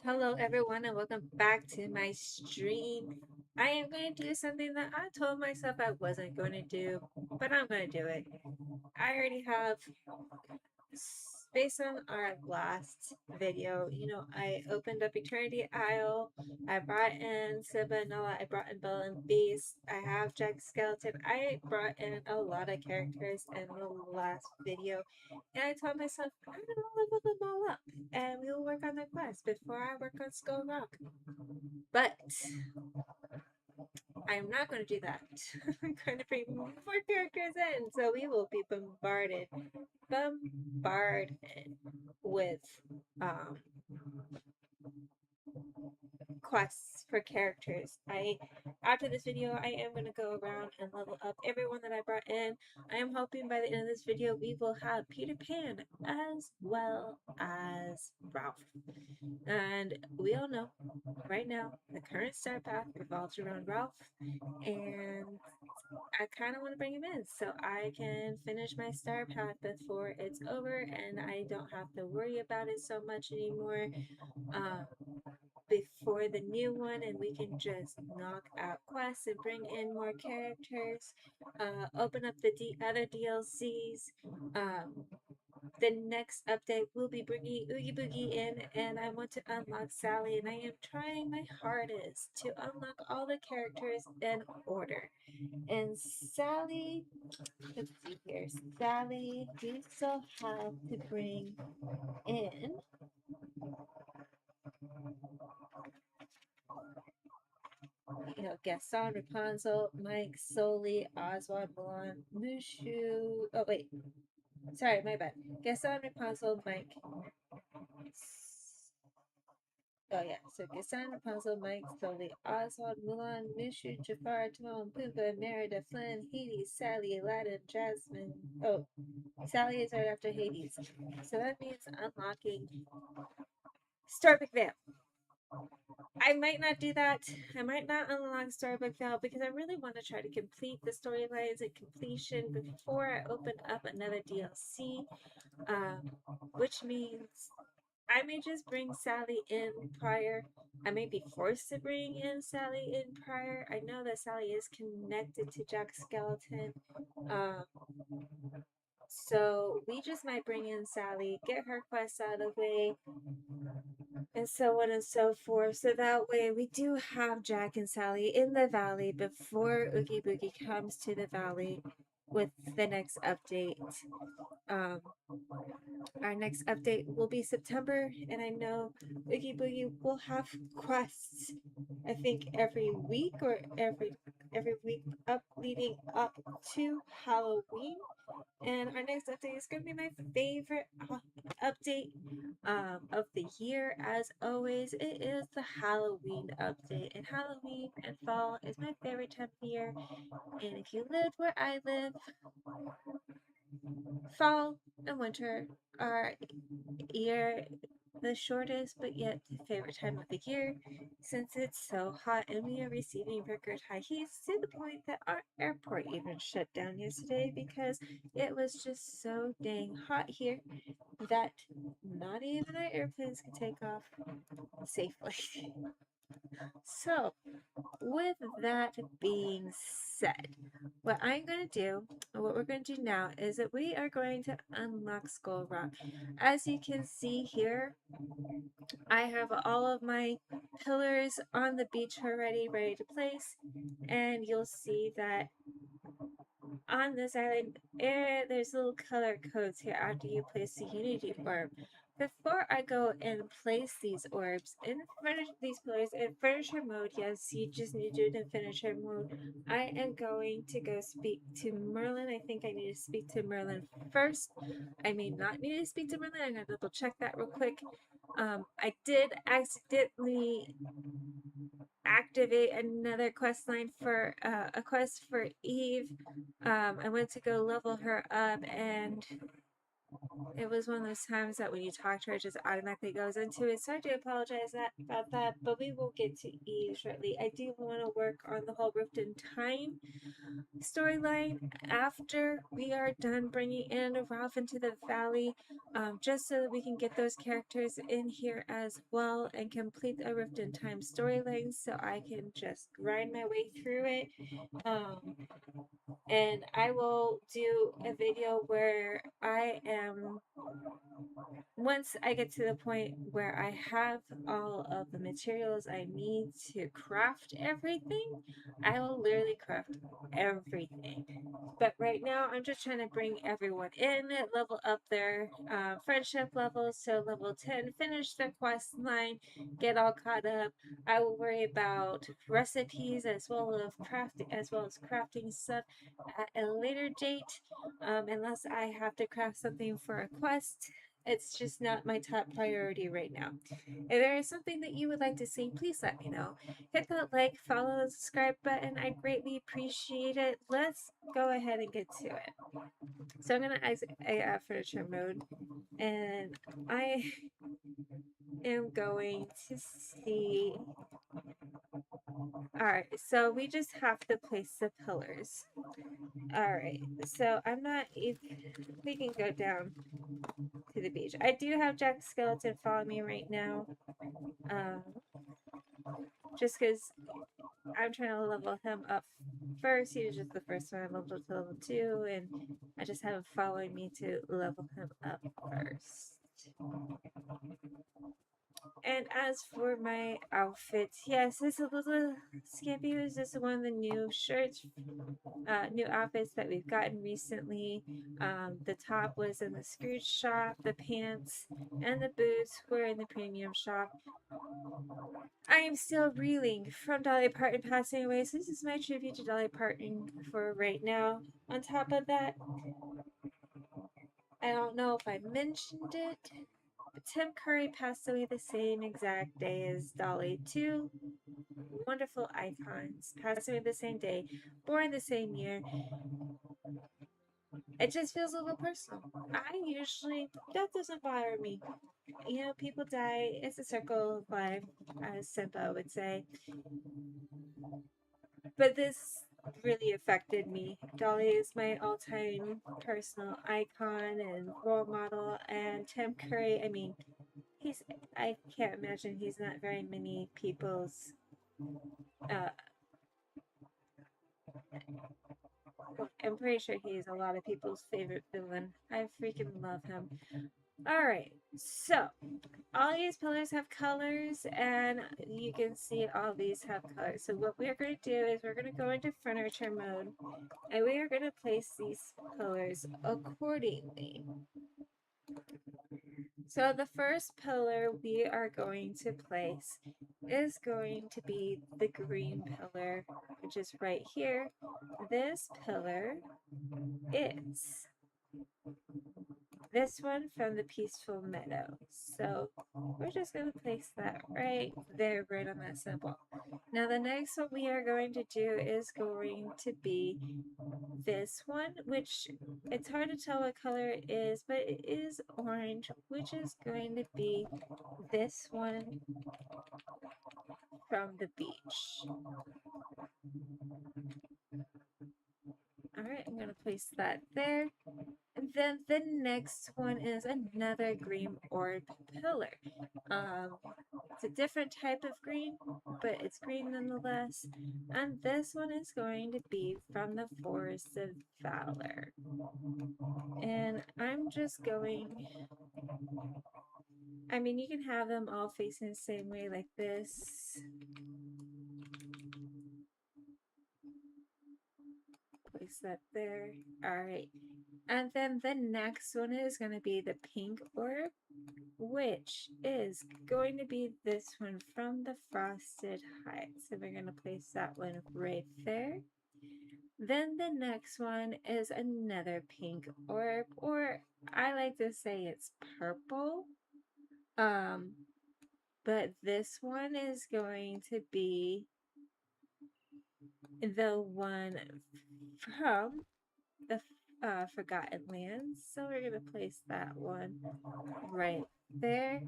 Hello, everyone, and welcome back to my stream. I am going to do something that I told myself I wasn't going to do, but I'm going to do it. I already have, based on our last video, I opened up Eternity Isle. I brought in Siba and Nala. I brought in Bella and Beast. I have Jack Skeleton. I brought in a lot of characters in the last video, and I told myself I'm going to level them all up, and we will work on the quest before I work on Skull Rock. But I'm not going to do that. I'm going to bring more characters in, so we will be bombarded with um, quests for characters. After this video, I am going to go around and level up everyone that I brought in. I am hoping by the end of this video we will have Peter Pan as well as Ralph. And we all know right now the current star path revolves around Ralph, and I kind of want to bring him in so I can finish my star path before it's over and I don't have to worry about it so much anymore. Um, before the new one, and we can just knock out quests and bring in more characters, open up the other DLCs. The next update will be bringing Oogie Boogie in, and I want to unlock Sally, and I am trying my hardest to unlock all the characters in order. And Sally, let's see here, Sally, we still have to bring in Gaston, Rapunzel, Mike, Sully, Oswald, Milan, Mushu. Oh, wait. Sorry, my bad. Gaston, Rapunzel, Mike. Oh, yeah. So Gaston, Rapunzel, Mike, Sully, Oswald, Mulan, Mushu, Jafar, Timon, Pumbaa, Merida, Flynn, Hades, Sally, Aladdin, Jasmine. Oh, Sally is right after Hades. So that means unlocking Starbuck Vale. I might not do that. I might not unlock Starbuck Vale because I really want to try to complete the storylines and completion before I open up another DLC, which means I may just bring Sally in prior. I may be forced to bring in Sally in prior. I know that Sally is connected to Jack Skeleton. Um, so we just might bring in Sally, get her quest out of the way, and so on and so forth. So that way we do have Jack and Sally in the valley before Oogie Boogie comes to the valley with the next update. Um, our next update will be September, and I know Oogie Boogie will have quests. I think every week or every week up leading up to Halloween. And our next update is going to be my favorite update of the year. As always, it is the Halloween update. And Halloween and fall is my favorite time of year. And if you live where I live, fall and winter are year the shortest but yet favorite time of the year since it's so hot and we are receiving record high heats to the point that our airport even shut down yesterday because it was just so dang hot here that not even our airplanes could take off safely. So, with that being said, what I'm going to do, what we're going to do now, is that we are going to unlock Skull Rock. As you can see here, I have all of my pillars on the beach already ready to place, and you'll see that on this island, there's little color codes here after you place the Unity Orb. Before I go and place these orbs in these pillars in finisher mode, yes, you just need to do it in finisher mode. I am going to go speak to Merlin. I think I need to speak to Merlin first. I may not need to speak to Merlin. I'm going to double check that real quick. I did accidentally activate another quest line for a quest for Eve. I went to go level her up, and It was one of those times that when you talk to her, it just automatically goes into it. So I do apologize about that, but we will get to E shortly. I do want to work on the whole Rift in Time storyline after we are done bringing in Ralph into the valley, just so that we can get those characters in here as well and complete the Rift in Time storyline so I can just grind my way through it. And I will do a video where I am, once I get to the point where I have all of the materials I need to craft everything, I will literally craft everything. But right now, I'm just trying to bring everyone in, level up their friendship levels to level 10, finish their quest line, get all caught up. I will worry about recipes as well as crafting stuff at a later date, unless I have to craft something for a quest. It's just not my top priority right now. If there is something that you would like to see, please let me know. Hit that like, follow, and subscribe button. I greatly appreciate it. Let's go ahead and get to it. So I'm going to exit furniture mode, and I am going to see. Alright, so we just have to place the pillars. Alright, so I'm not even. We can go down to the beach. I do have Jack Skeleton follow me right now. Just because I'm trying to level him up first. He was just the first one I leveled up to level 2, and I just have him following me to level him up first. And as for my outfits, yes, it's a little skimpy. It was just one of the new shirts, new outfits that we've gotten recently. The top was in the Scrooge shop, the pants and the boots were in the premium shop. I am still reeling from Dolly Parton passing away, so this is my tribute to Dolly Parton for right now. On top of that, I don't know if I mentioned it, but Tim Curry passed away the same exact day as Dolly. Two wonderful icons passed away the same day, born the same year. It just feels a little personal. That doesn't bother me. You know, people die. It's a circle of life, as Simba would say. But this really affected me. Dolly is my all-time personal icon and role model, and Tim Curry, I mean, I can't imagine he's not very many people's, I'm pretty sure he's a lot of people's favorite villain. I freaking love him. Alright, so all these pillars have colors, and you can see all these have colors. So what we're going to do is we're going to go into furniture mode, and we are going to place these pillars accordingly. So the first pillar we are going to place is going to be the green pillar, which is right here. This pillar is this one from the Peaceful Meadow. So we're just going to place that right there, right on that symbol. Now the next one we are going to do is going to be this one, which it's hard to tell what color it is, but it is orange, which is going to be this one from the beach. Alright, I'm going to place that there. And then the next one is another green orb pillar. It's a different type of green, but it's green nonetheless. And this one is going to be from the Forest of Valor. And I'm just going, I mean, you can have them all facing the same way like this. Place that there. Alright. And then the next one is going to be the pink orb, which is going to be this one from the Frosted Heights. So we're going to place that one right there. Then the next one is another pink orb, or I like to say it's purple. But this one is going to be the one from the Forgotten Lands. So we're gonna place that one right there.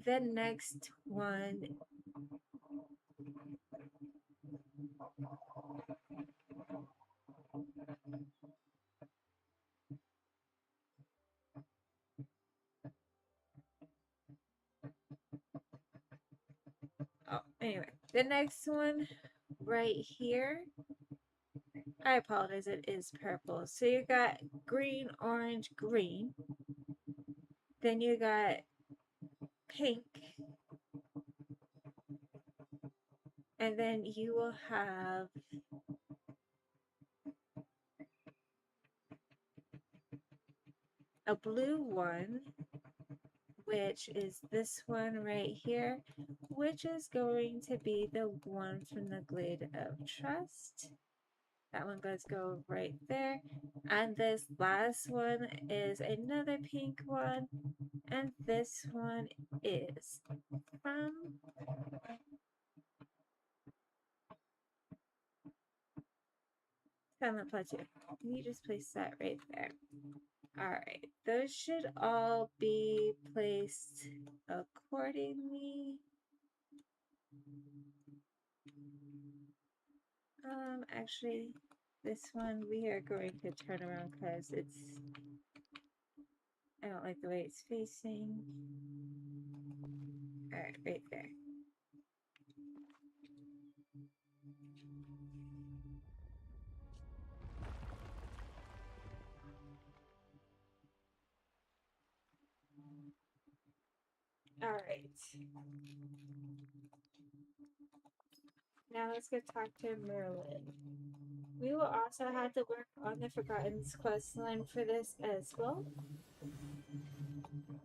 The next one, oh, anyway, the next one right here, I apologize, it is purple. So you got green, orange, green. Then you got pink. And then you will have a blue one, which is this one right here, which is going to be the one from the Glade of Trust. That one does go right there. And this last one is another pink one. And this one is from Silent Plateau. You just place that right there. Alright, those should all be placed accordingly. Actually, this one we are going to turn around because I don't like the way it's facing. Alright, right there. Alright. Now let's go talk to Merlin. We will also have to work on the Forgotten's quest line for this as well.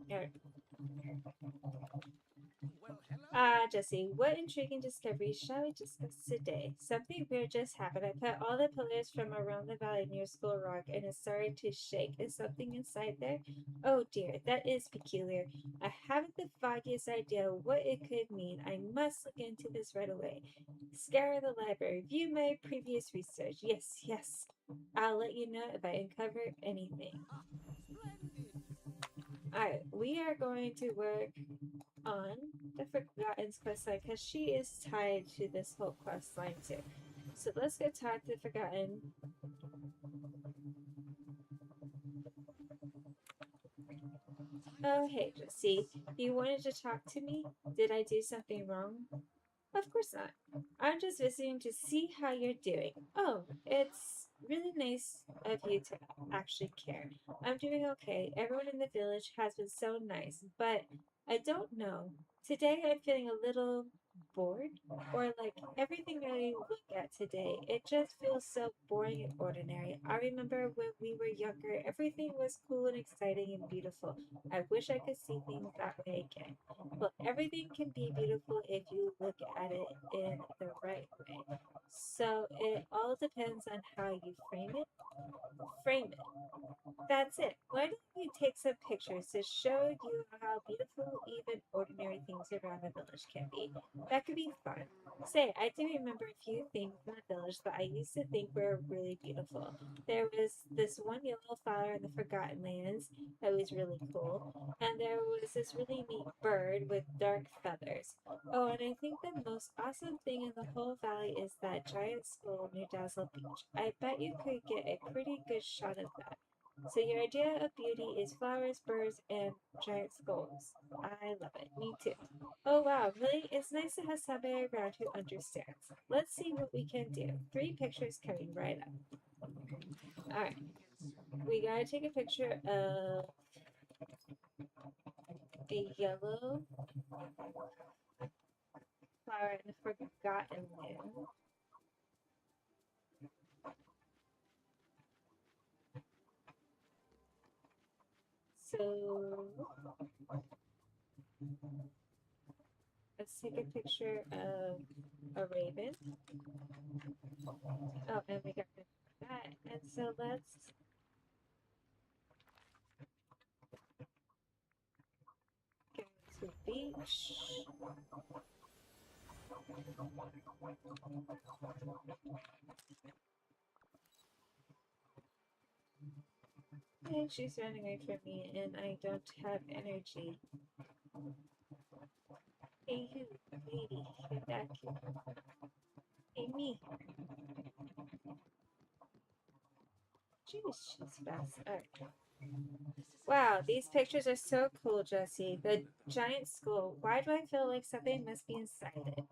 Alright. Jesse, what intriguing discoveries shall we discuss today? Something weird just happened. I put all the pillars from around the valley near Skull Rock and it started to shake. Is something inside there? Oh dear, that is peculiar. I haven't the foggiest idea what it could mean. I must look into this right away. Scour the library. View my previous research. Yes, yes. I'll let you know if I uncover anything. Alright, we are going to work on the Forgotten's quest line because she is tied to this whole quest line too. So let's go talk to Forgotten. Oh, hey, Jesse. You wanted to talk to me? Did I do something wrong? Of course not. I'm just visiting to see how you're doing. Oh, it's really nice of you to actually care. I'm doing okay. Everyone in the village has been so nice, but I don't know. Today I'm feeling a little bored, or like everything I look at today, it just feels so boring and ordinary. I remember when we were younger, everything was cool and exciting and beautiful. I wish I could see things that way again. Well, everything can be beautiful if you look at it in the right way. So it all depends on how you frame it. Frame it. That's it. Why don't you take some pictures to show you how beautiful even ordinary things around the village can be? That could be fun. Say, I do remember a few things in the village that I used to think were really beautiful. There was this one yellow flower in the Forgotten Lands that was really cool, and there was this really neat bird with dark feathers. Oh, and I think the most awesome thing in the whole valley is that giant skull near Dazzle Beach. I bet you could get a pretty good shot of that. So your idea of beauty is flowers, birds, and giant skulls. I love it. Me too. Oh wow, really? It's nice to have somebody around who understands. Let's see what we can do. 3 pictures coming right up. Alright. We gotta take a picture of a yellow flower in the Forgotten Land. So let's take a picture of a raven. Oh, and we got that. And so let's go to the beach. And she's running away from me, and I don't have energy. Hey, you, lady, you're back here. Hey, me. Jeez, she's fast. Alright. Wow, these pictures are so cool, Jesse. The giant skull. Why do I feel like something must be inside it?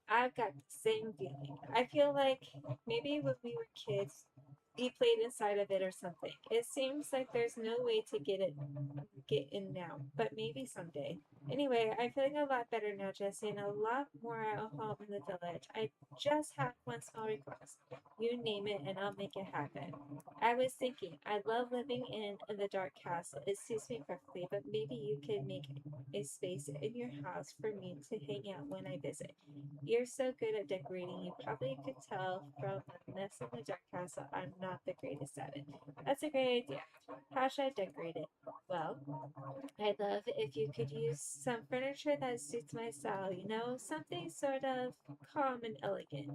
I've got the same feeling. I feel like maybe when we were kids, we played inside of it or something. It seems like there's no way to get in now, but maybe someday. Anyway, I'm feeling a lot better now, Jesse, and a lot more at home in the village. I just have one small request. You name it, and I'll make it happen. I was thinking, I love living in the dark castle. It suits me perfectly, but maybe you could make a space in your house for me to hang out when I visit. You're so good at decorating, you probably could tell from the mess in the dark castle I'm not the greatest at it. That's a great idea. How should I decorate it? Well, I'd love if you could use some furniture that suits my style, something sort of calm and elegant.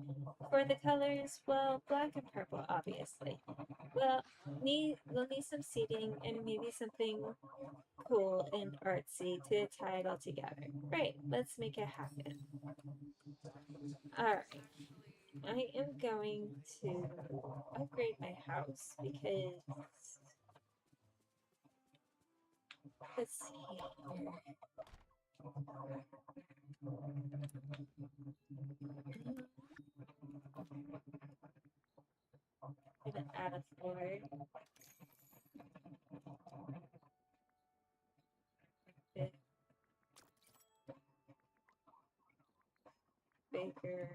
For the colors, well, black and purple, obviously. Well, we'll need some seating and maybe something cool and artsy to tie it all together. Great, let's make it happen. Alright, I am going to upgrade my house because let's see here. I'm gonna add a floor, bit bigger.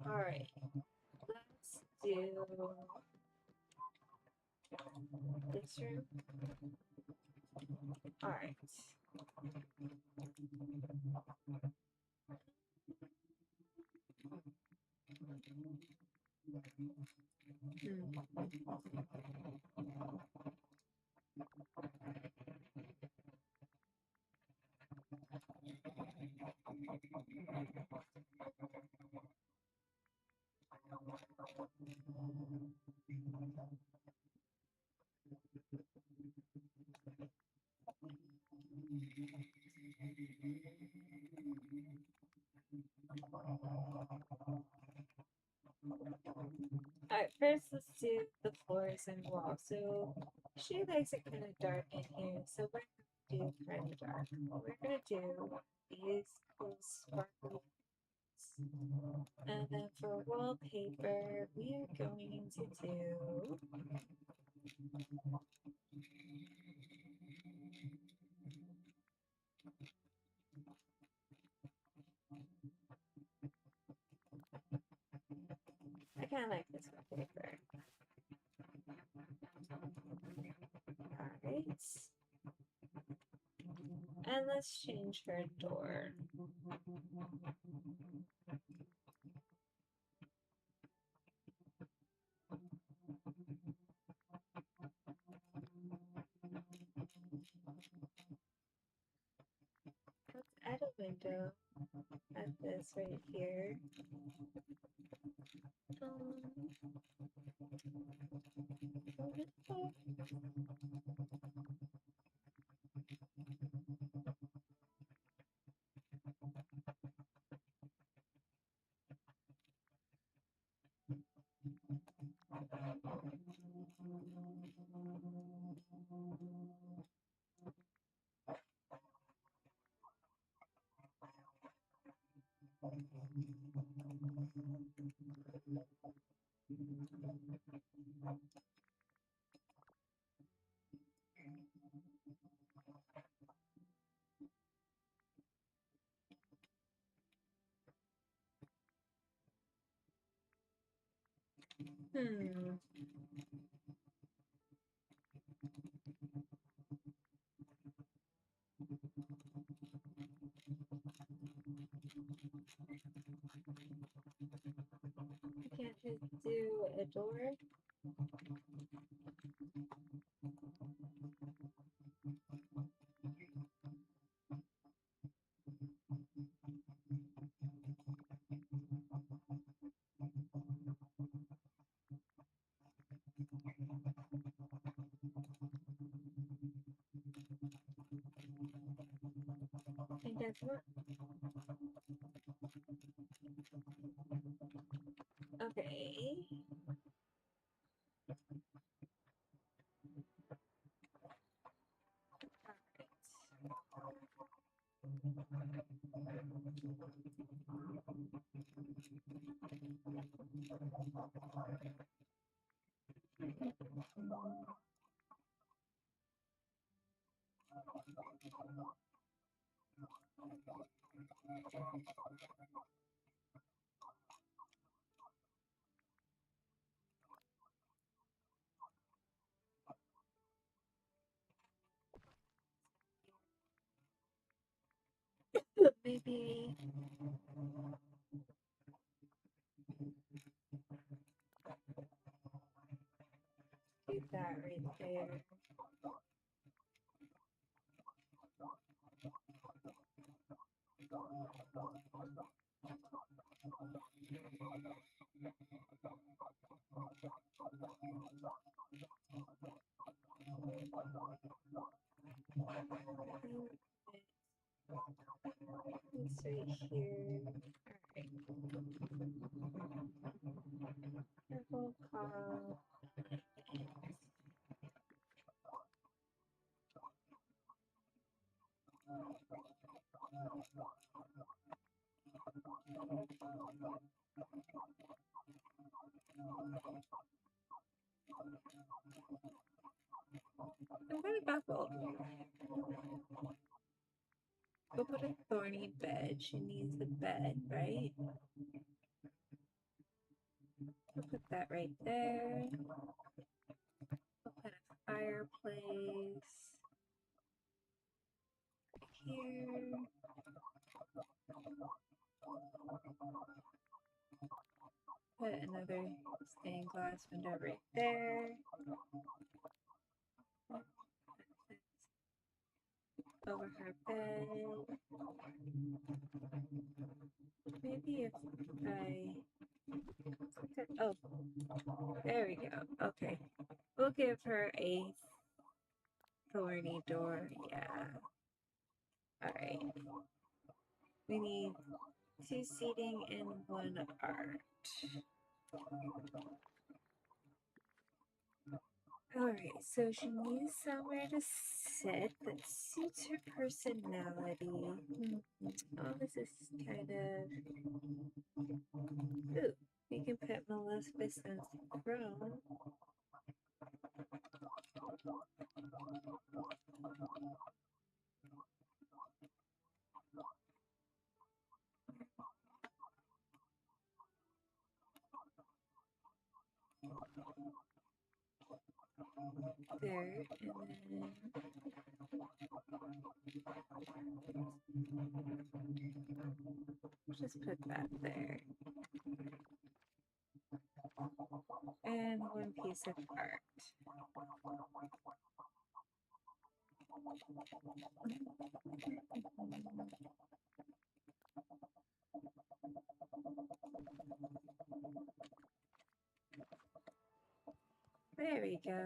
Alright, let's do this room. Alright. Hmm. Alright, first let's do the floors and walls. So she likes it kind of dark in here, so we're gonna do kind of dark. We're gonna do these cool sparkly lights. And then for wallpaper, we are going to do I kind of like this wallpaper. Alright. And let's change her door. Let's add a window at this right here. Hmm. I can't just do a door. And guess what? Okay. Maybe do that right there. It's right here. Alright. Purple call. I'm gonna buckle. Go put a thorny bed. She needs a bed, right? We'll put that right there. We'll put a fireplace right here. Put another stained glass window right there. Over her bed. Maybe if I oh, there we go. Okay. We'll give her a thorny door. Yeah. Alright. We need 2 seating and 1 art. Alright, so she needs somewhere to sit that suits her personality. Oh, this is kind of... Ooh, we can put Maleficent's throne. There, and then just put that there. And 1 piece of art. There we go.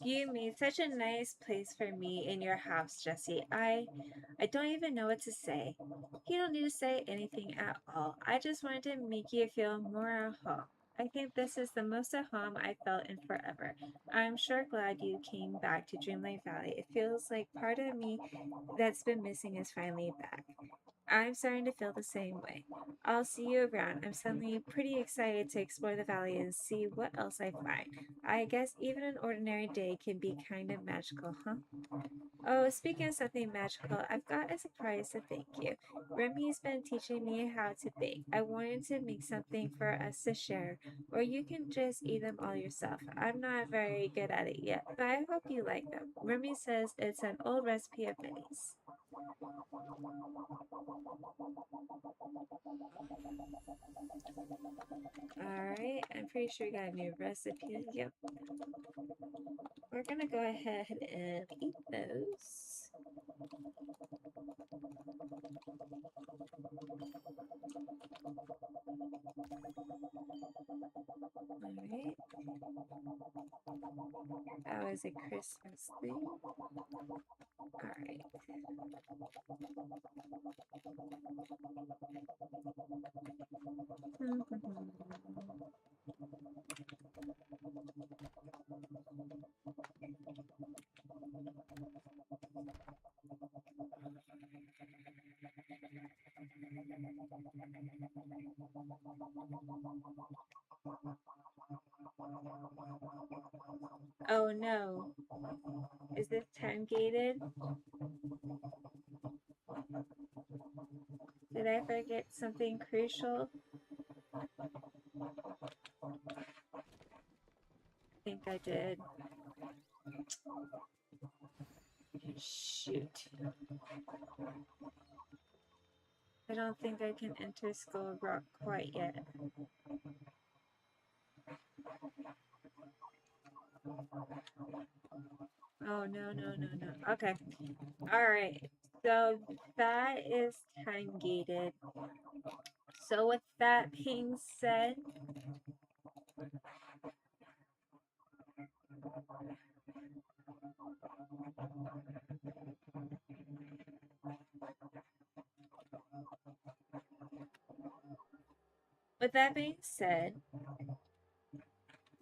You made such a nice place for me in your house, Jesse. I don't even know what to say. You don't need to say anything at all. I just wanted to make you feel more at home. I think this is the most at home I felt in forever. I'm sure glad you came back to Dreamlight Valley. It feels like part of me that's been missing is finally back. I'm starting to feel the same way. I'll see you around. I'm suddenly pretty excited to explore the valley and see what else I find. I guess even an ordinary day can be kind of magical, huh? Oh, speaking of something magical, I've got a surprise to thank you. Remy's been teaching me how to bake. I wanted to make something for us to share, or you can just eat them all yourself. I'm not very good at it yet, but I hope you like them. Remy says it's an old recipe of Minnie's. Alright, I'm pretty sure we got a new recipe. Yep. We're gonna go ahead and eat those. Alright. That was a Christmas thing. Alright. Oh no. Is this time gated? Did I forget something crucial? I think I did. Shoot. I don't think I can enter Skull Rock quite yet. Oh, no, no, no, no. Okay. Alright. So that is time gated. So with that being said,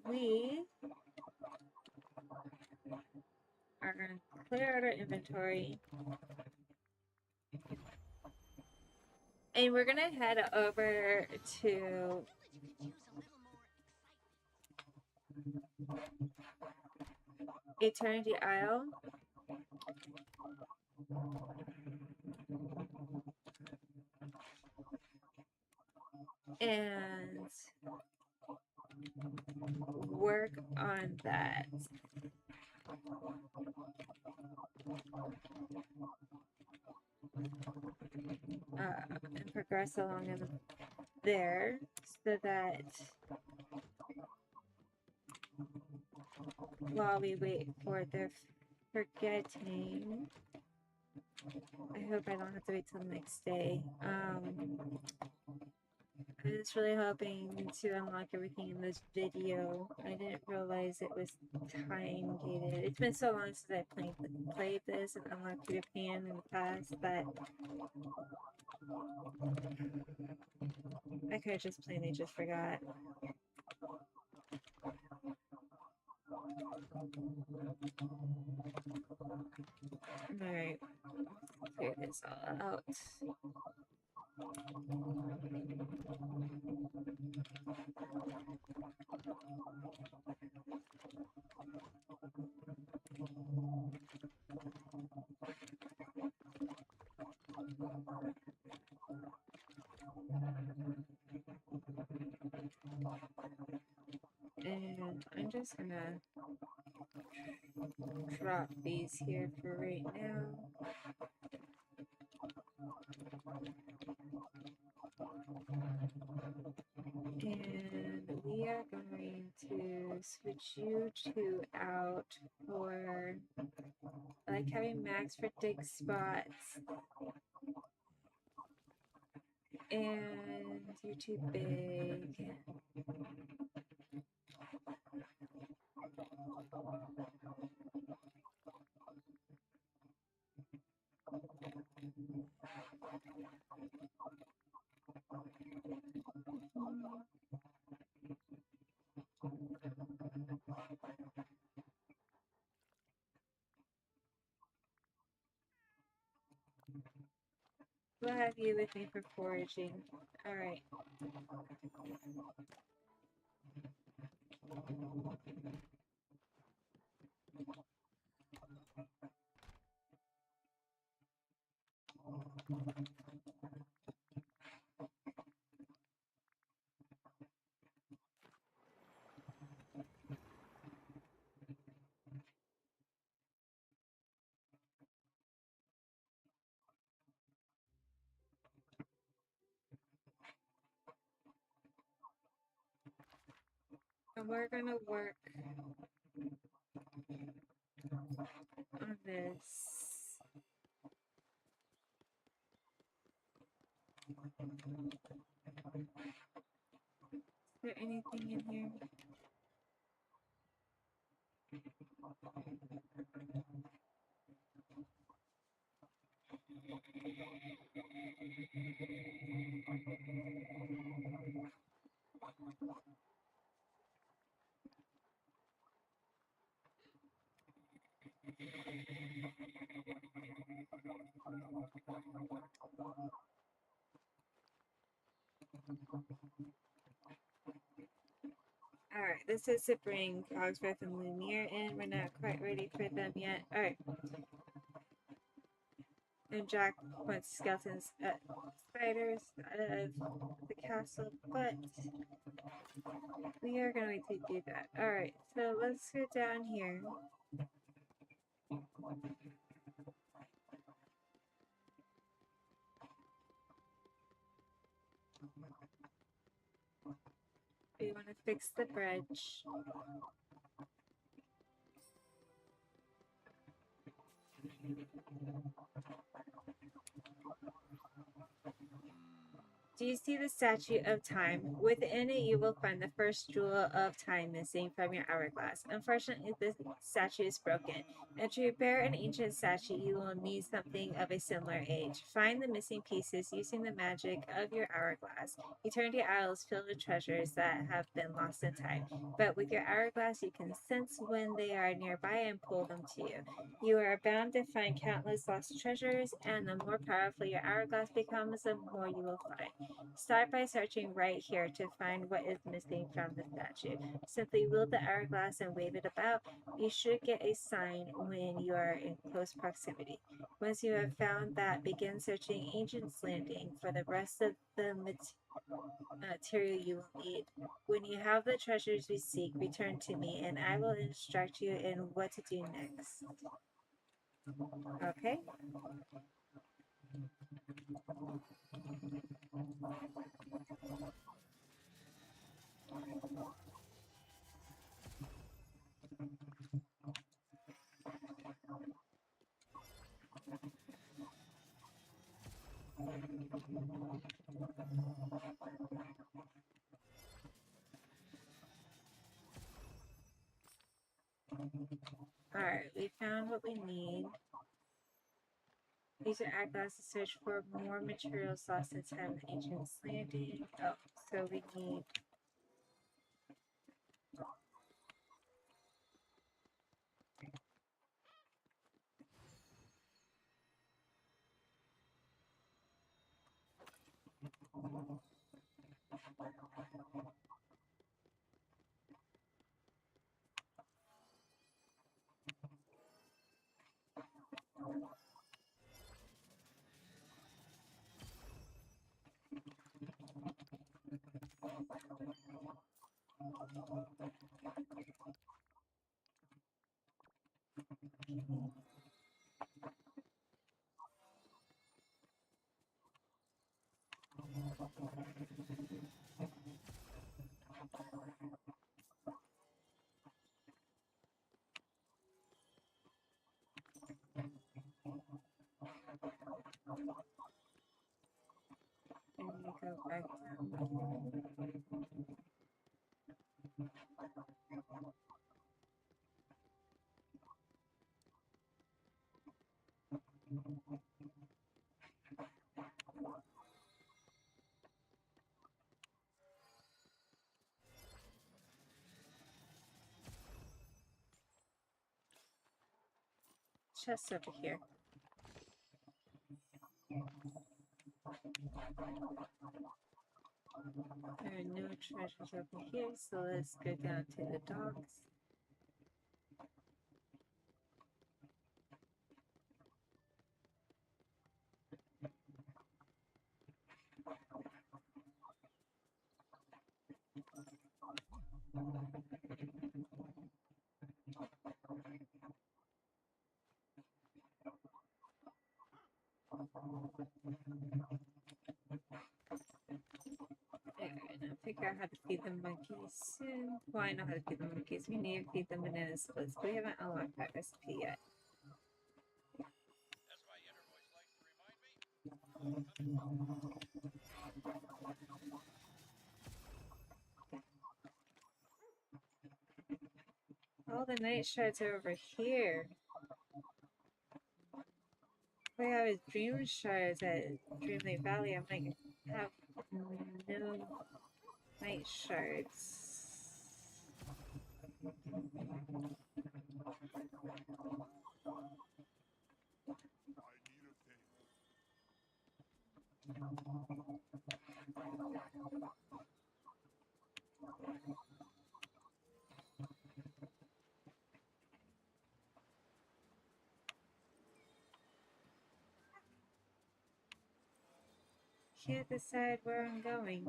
we are going to clear out our inventory. And we're going to head over to Eternity Isle. And work on that. And progress along in there so that while we wait for the forgetting, I hope I don't have to wait till the next day. I was really hoping to unlock everything in this video. I didn't realize it was time gated. It's been so long since I played this and unlocked Peter Pan in the past that I could have just plainly just forgot. Alright, clear this all out. And I'm just gonna drop these here for right now. And we are going to switch you two out for, I like having Max for dig spots. And you're too big. We'll have you with me for foraging. Alright. And we're gonna work on this Is there anything in here? Alright, this is to bring Cogsworth and Lumiere in. We're not quite ready for them yet. Alright. And Jack points skeletons at spiders out of the castle, but we are going to do that. Alright, so let's go down here. We want to fix the bridge. Do you see the statue of time? Within it, you will find the first jewel of time missing from your hourglass. Unfortunately, the statue is broken, and to repair an ancient statue, you will need something of a similar age. Find the missing pieces using the magic of your hourglass. Eternity Isles filled with treasures that have been lost in time, but with your hourglass, you can sense when they are nearby and pull them to you. You are bound to find countless lost treasures, and the more powerful your hourglass becomes, the more you will find. Start by searching right here to find what is missing from the statue. Simply wield the hourglass and wave it about. You should get a sign when you are in close proximity. Once you have found that, begin searching Ancient's Landing for the rest of the material you will need. When you have the treasures we seek, return to me, and I will instruct you in what to do next. Okay? Alright, we found what we need. Use your eyeglass to search for more materials lost in time in Ancient's Landing. Oh, so we need and we go back down. Chest over here. There are no treasures over here, so let's go down to the docks. And figure out how to feed the monkeys soon. Well, I know how to feed the monkeys. We need to feed the banana splits, but we haven't unlocked that recipe yet. As my inner voice likes to remind me, the night shards are over here. If I have dream shards at Dreamlight Valley, I might have no night shards. Can't decide where I'm going.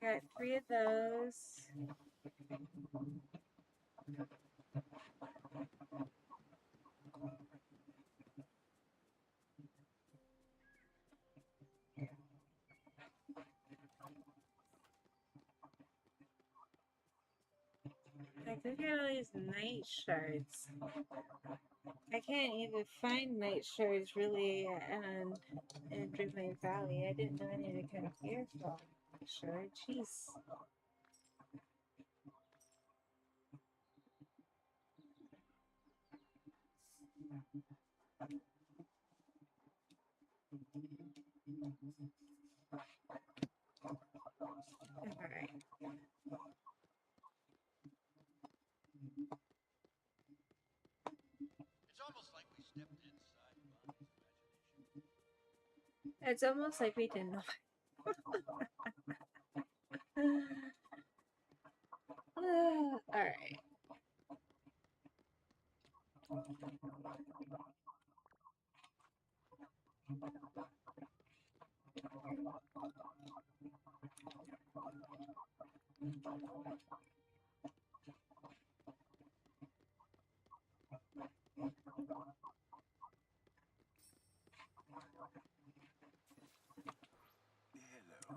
Got 3 of those. I could get all these night shards. I can't even find night shards really in Dreamlight Valley. I didn't know I needed to come here for night shard. Jeez. Alright. It's almost like we didn't know. Alright.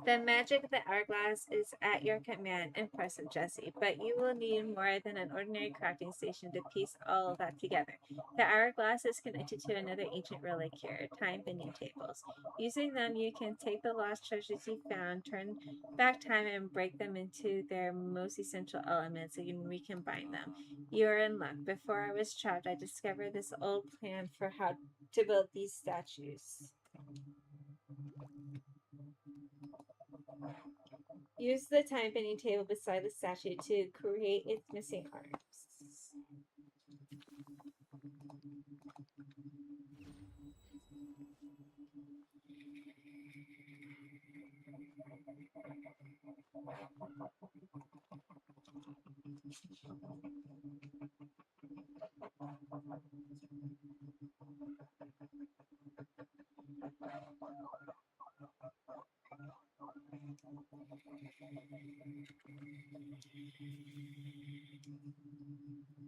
The magic of the hourglass is at your command, impressive Jesse, but you will need more than an ordinary crafting station to piece all of that together. The hourglass is connected to another ancient relic here, time bending tables. Using them, you can take the lost treasures you found, turn back time, and break them into their most essential elements so you can recombine them. You are in luck. Before I was trapped, I discovered this old plan for how to build these statues. Use the time bending table beside the statue to create its missing arms.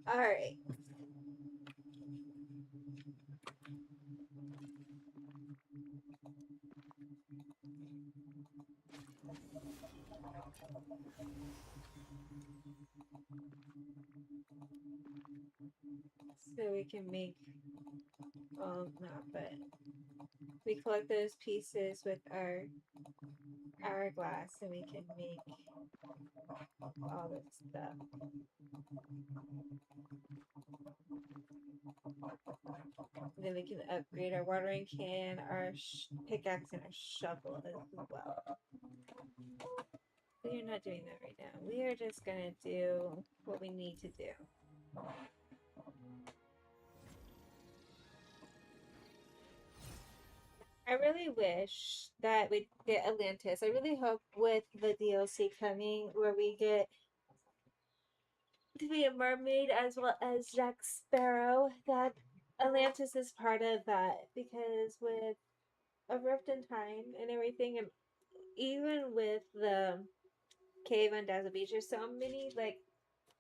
All right. So we can make, not, but we collect those pieces with our hourglass and we can make all this stuff. And then we can upgrade our watering can, our pickaxe, and our shovel as well. We are not doing that right now. We are just gonna do what we need to do. I really wish that we'd get Atlantis. I really hope with the DLC coming where we get to be a mermaid as well as Jack Sparrow, that Atlantis is part of that, because with A Rift in Time and everything, and even with the cave on Dazzle Beach. There's so many like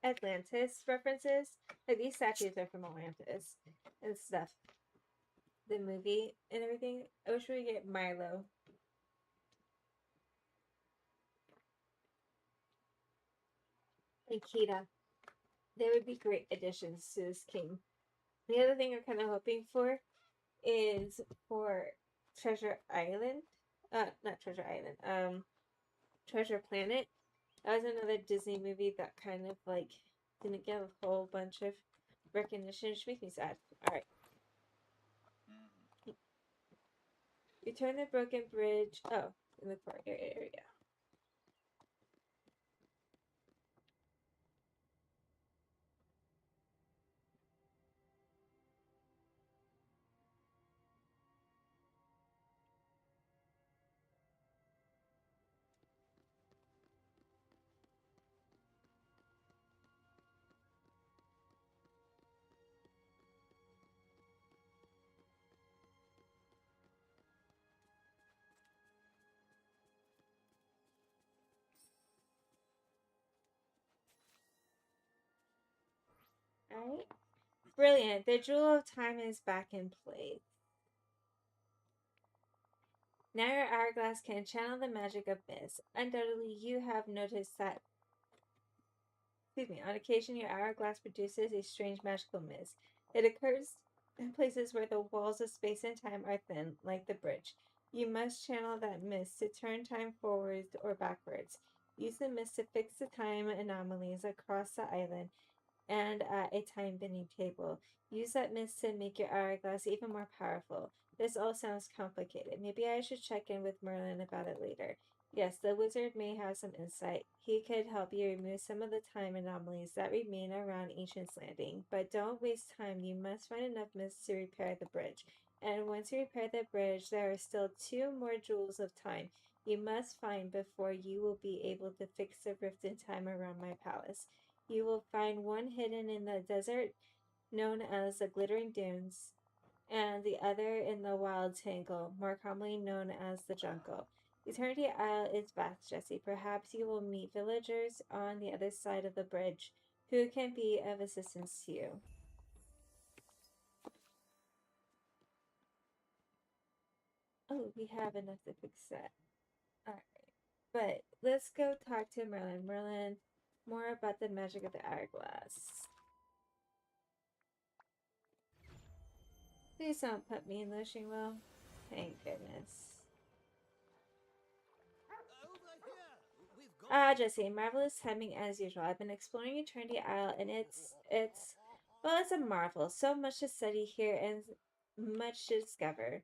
Atlantis references. Like these statues are from Atlantis and stuff. The movie and everything. I wish we could get Milo. And Kita. They would be great additions to this king. The other thing I'm kind of hoping for is for Treasure Island. Not Treasure Island. Treasure Planet. That was another Disney movie that kind of like didn't get a whole bunch of recognition, which makes me sad. Alright. Return the broken bridge. Oh, in the corridor area. Alright. Brilliant. The Jewel of Time is back in play. Now your hourglass can channel the magic of mist. Undoubtedly, you have noticed that, on occasion your hourglass produces a strange magical mist. It occurs in places where the walls of space and time are thin, like the bridge. You must channel that mist to turn time forwards or backwards. Use the mist to fix the time anomalies across the island and at a time bending table. Use that mist to make your hourglass even more powerful. This all sounds complicated. Maybe I should check in with Merlin about it later. Yes, the wizard may have some insight. He could help you remove some of the time anomalies that remain around Ancient's Landing. But don't waste time. You must find enough mist to repair the bridge. And once you repair the bridge, there are still 2 more jewels of time you must find before you will be able to fix the rift in time around my palace. You will find one hidden in the desert, known as the Glittering Dunes, and the other in the Wild Tangle, more commonly known as the Jungle. Eternity Isle is vast, Jesse. Perhaps you will meet villagers on the other side of the bridge who can be of assistance to you. Oh, we have enough to fix that. Alright. But let's go talk to Merlin. Merlin, more about the magic of the hourglass. Please don't put me in Lushing Well. Thank goodness. Ah, Jesse, marvelous timing as usual. I've been exploring Eternity Isle, and it's a marvel. So much to study here and much to discover.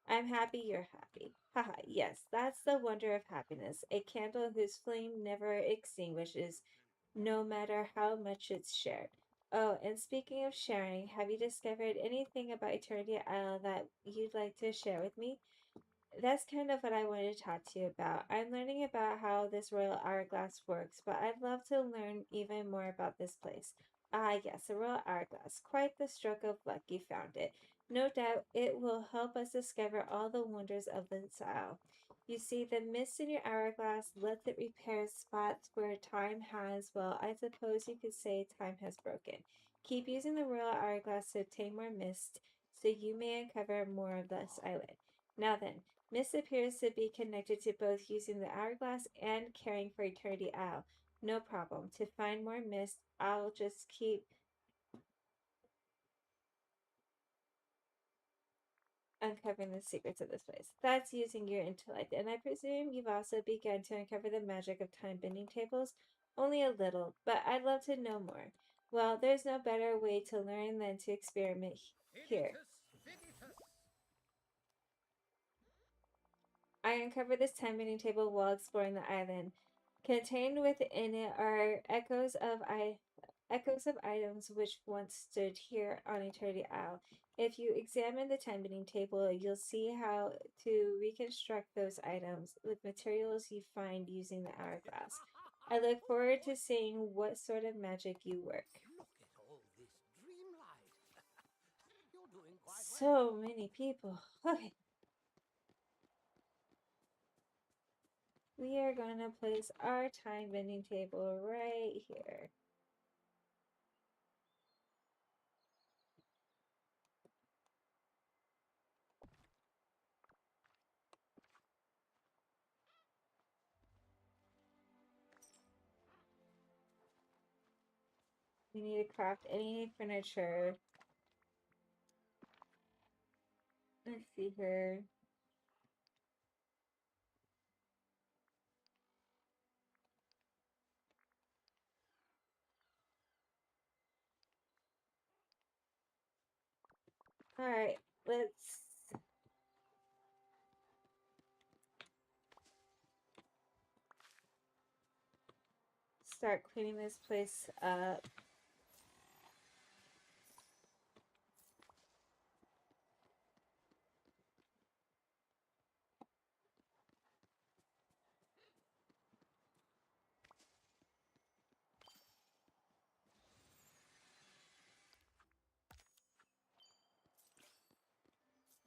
I'm happy you're happy. Haha, yes, that's the wonder of happiness. A candle whose flame never extinguishes, no matter how much it's shared. Oh, and speaking of sharing, have you discovered anything about Eternity Isle that you'd like to share with me? That's kind of what I wanted to talk to you about. I'm learning about how this royal hourglass works, but I'd love to learn even more about this place. Ah, yes, the royal hourglass. Quite the stroke of luck you found it. No doubt it will help us discover all the wonders of this isle. You see, the mist in your hourglass lets it repair spots where time has, well, I suppose you could say time has broken. Keep using the royal hourglass to obtain more mist so you may uncover more of this island. Now then, mist appears to be connected to both using the hourglass and caring for Eternity Isle. No problem. To find more mist, I'll just keep uncovering the secrets of this place. That's using your intellect, and I presume you've also begun to uncover the magic of time bending tables. Only a little, but I'd love to know more. Well, there's no better way to learn than to experiment here. I uncovered this time bending table while exploring the island. Contained within it are echoes of items which once stood here on Eternity Isle. If you examine the time bending table, you'll see how to reconstruct those items with materials you find using the hourglass. I look forward to seeing what sort of magic you work. So many people. Okay. We are going to place our time bending table right here. We need to craft any furniture. Let's see here. Alright, let's start cleaning this place up.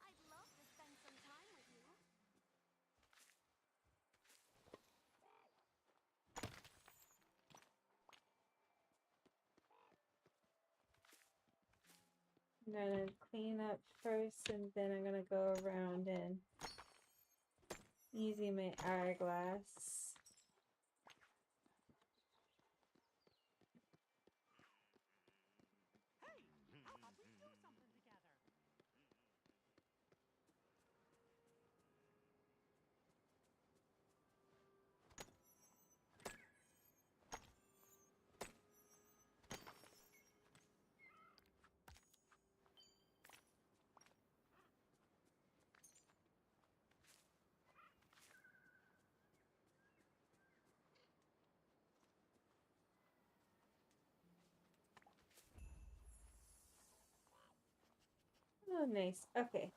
I'd love to spend some time with you. I'm gonna clean up first and then I'm gonna go around and using my hourglass. Hey, how about we do something together? Oh, nice. Okay.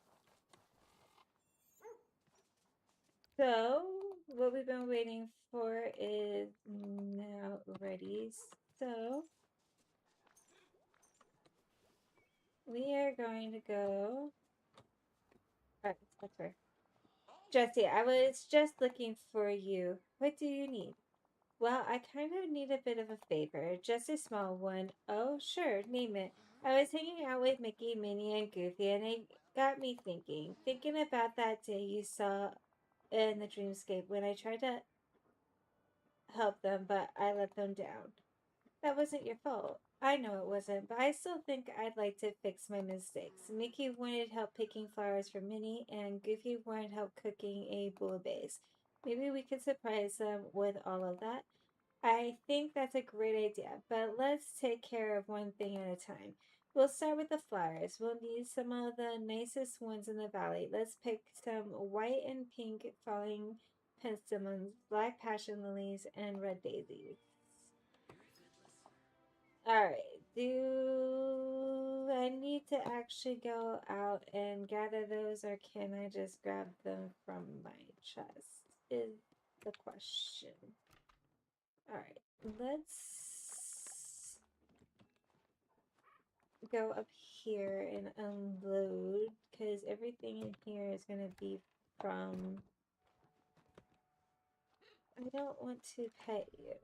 So, what we've been waiting for is now ready. So, we are going to go. Alright, that's her. Jesse, I was just looking for you. What do you need? Well, I kind of need a bit of a favor, just a small one. Oh, sure, name it. I was hanging out with Mickey, Minnie, and Goofy, and it got me thinking about that day you saw in the dreamscape when I tried to help them, but I let them down. That wasn't your fault. I know it wasn't, but I still think I'd like to fix my mistakes. Mickey wanted help picking flowers for Minnie, and Goofy wanted help cooking a bouillabaisse. Maybe we could surprise them with all of that. I think that's a great idea, but let's take care of one thing at a time. We'll start with the flowers. We'll need some of the nicest ones in the valley. Let's pick some white and pink falling penstemons, black passion lilies, and red daisies. Alright, do I need to actually go out and gather those, or can I just grab them from my chest? Is the question. Alright, let's go up here and unload, because everything in here is going to be from... I don't want to pet you.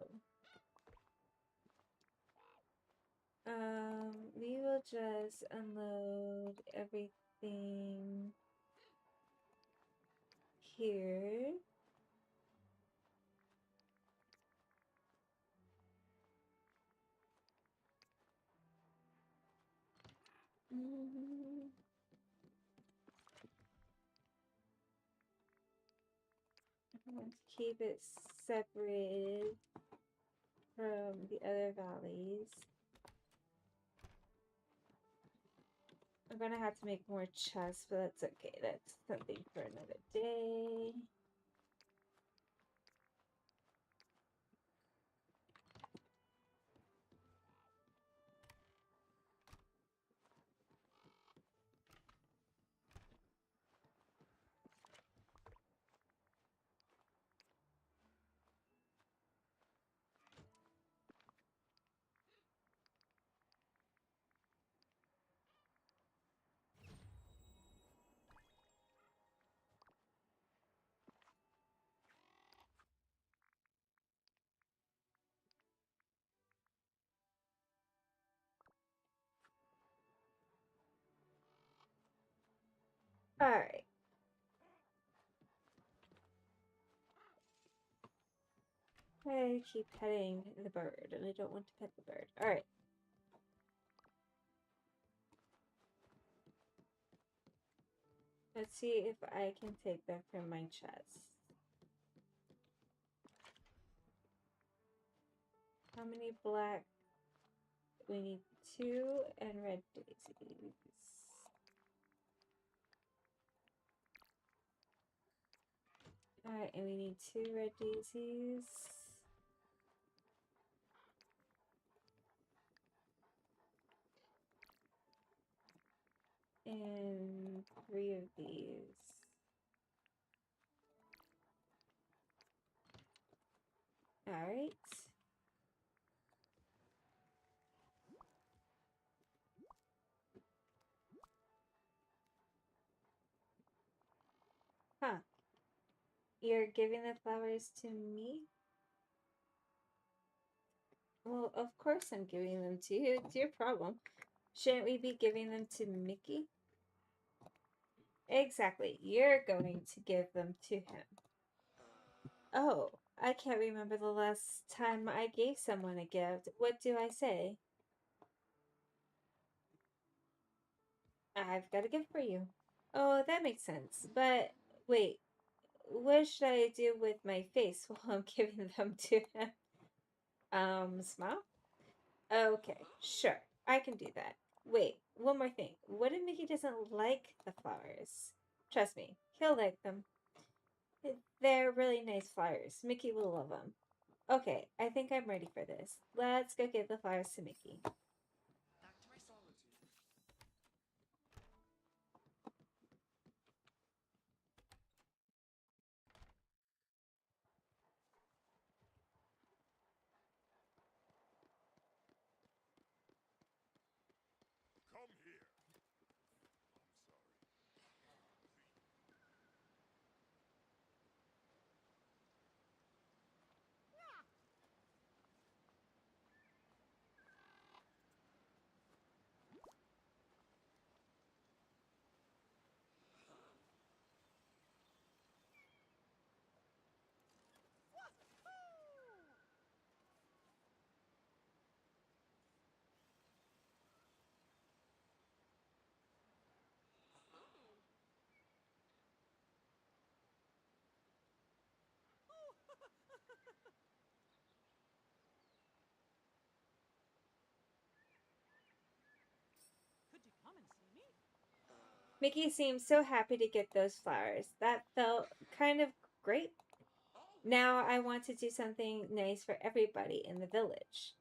We will just unload everything here. Let's keep it separated from the other valleys. I'm gonna have to make more chests, but that's okay. That's something for another day. Alright. I keep petting the bird, and I don't want to pet the bird. Alright. Let's see if I can take them from my chest. How many black? We need 2 and red daisies. Alright, and we need 2 red daisies. And 3 of these. Alright. Huh. You're giving the flowers to me? Well, of course I'm giving them to you. It's your problem. Shouldn't we be giving them to Mickey? Exactly. You're going to give them to him. Oh, I can't remember the last time I gave someone a gift. What do I say? I've got a gift for you. Oh, that makes sense. But wait, what should I do with my face while I'm giving them to him? Smile? Okay, sure. I can do that. Wait, one more thing. What if Mickey doesn't like the flowers? Trust me, he'll like them. They're really nice flowers. Mickey will love them. Okay, I think I'm ready for this. Let's go give the flowers to Mickey. Back to my solitude. Come here. I'm sorry. Could you come and see me? Mickey seemed so happy to get those flowers. That felt kind of great. Now I want to do something nice for everybody in the village.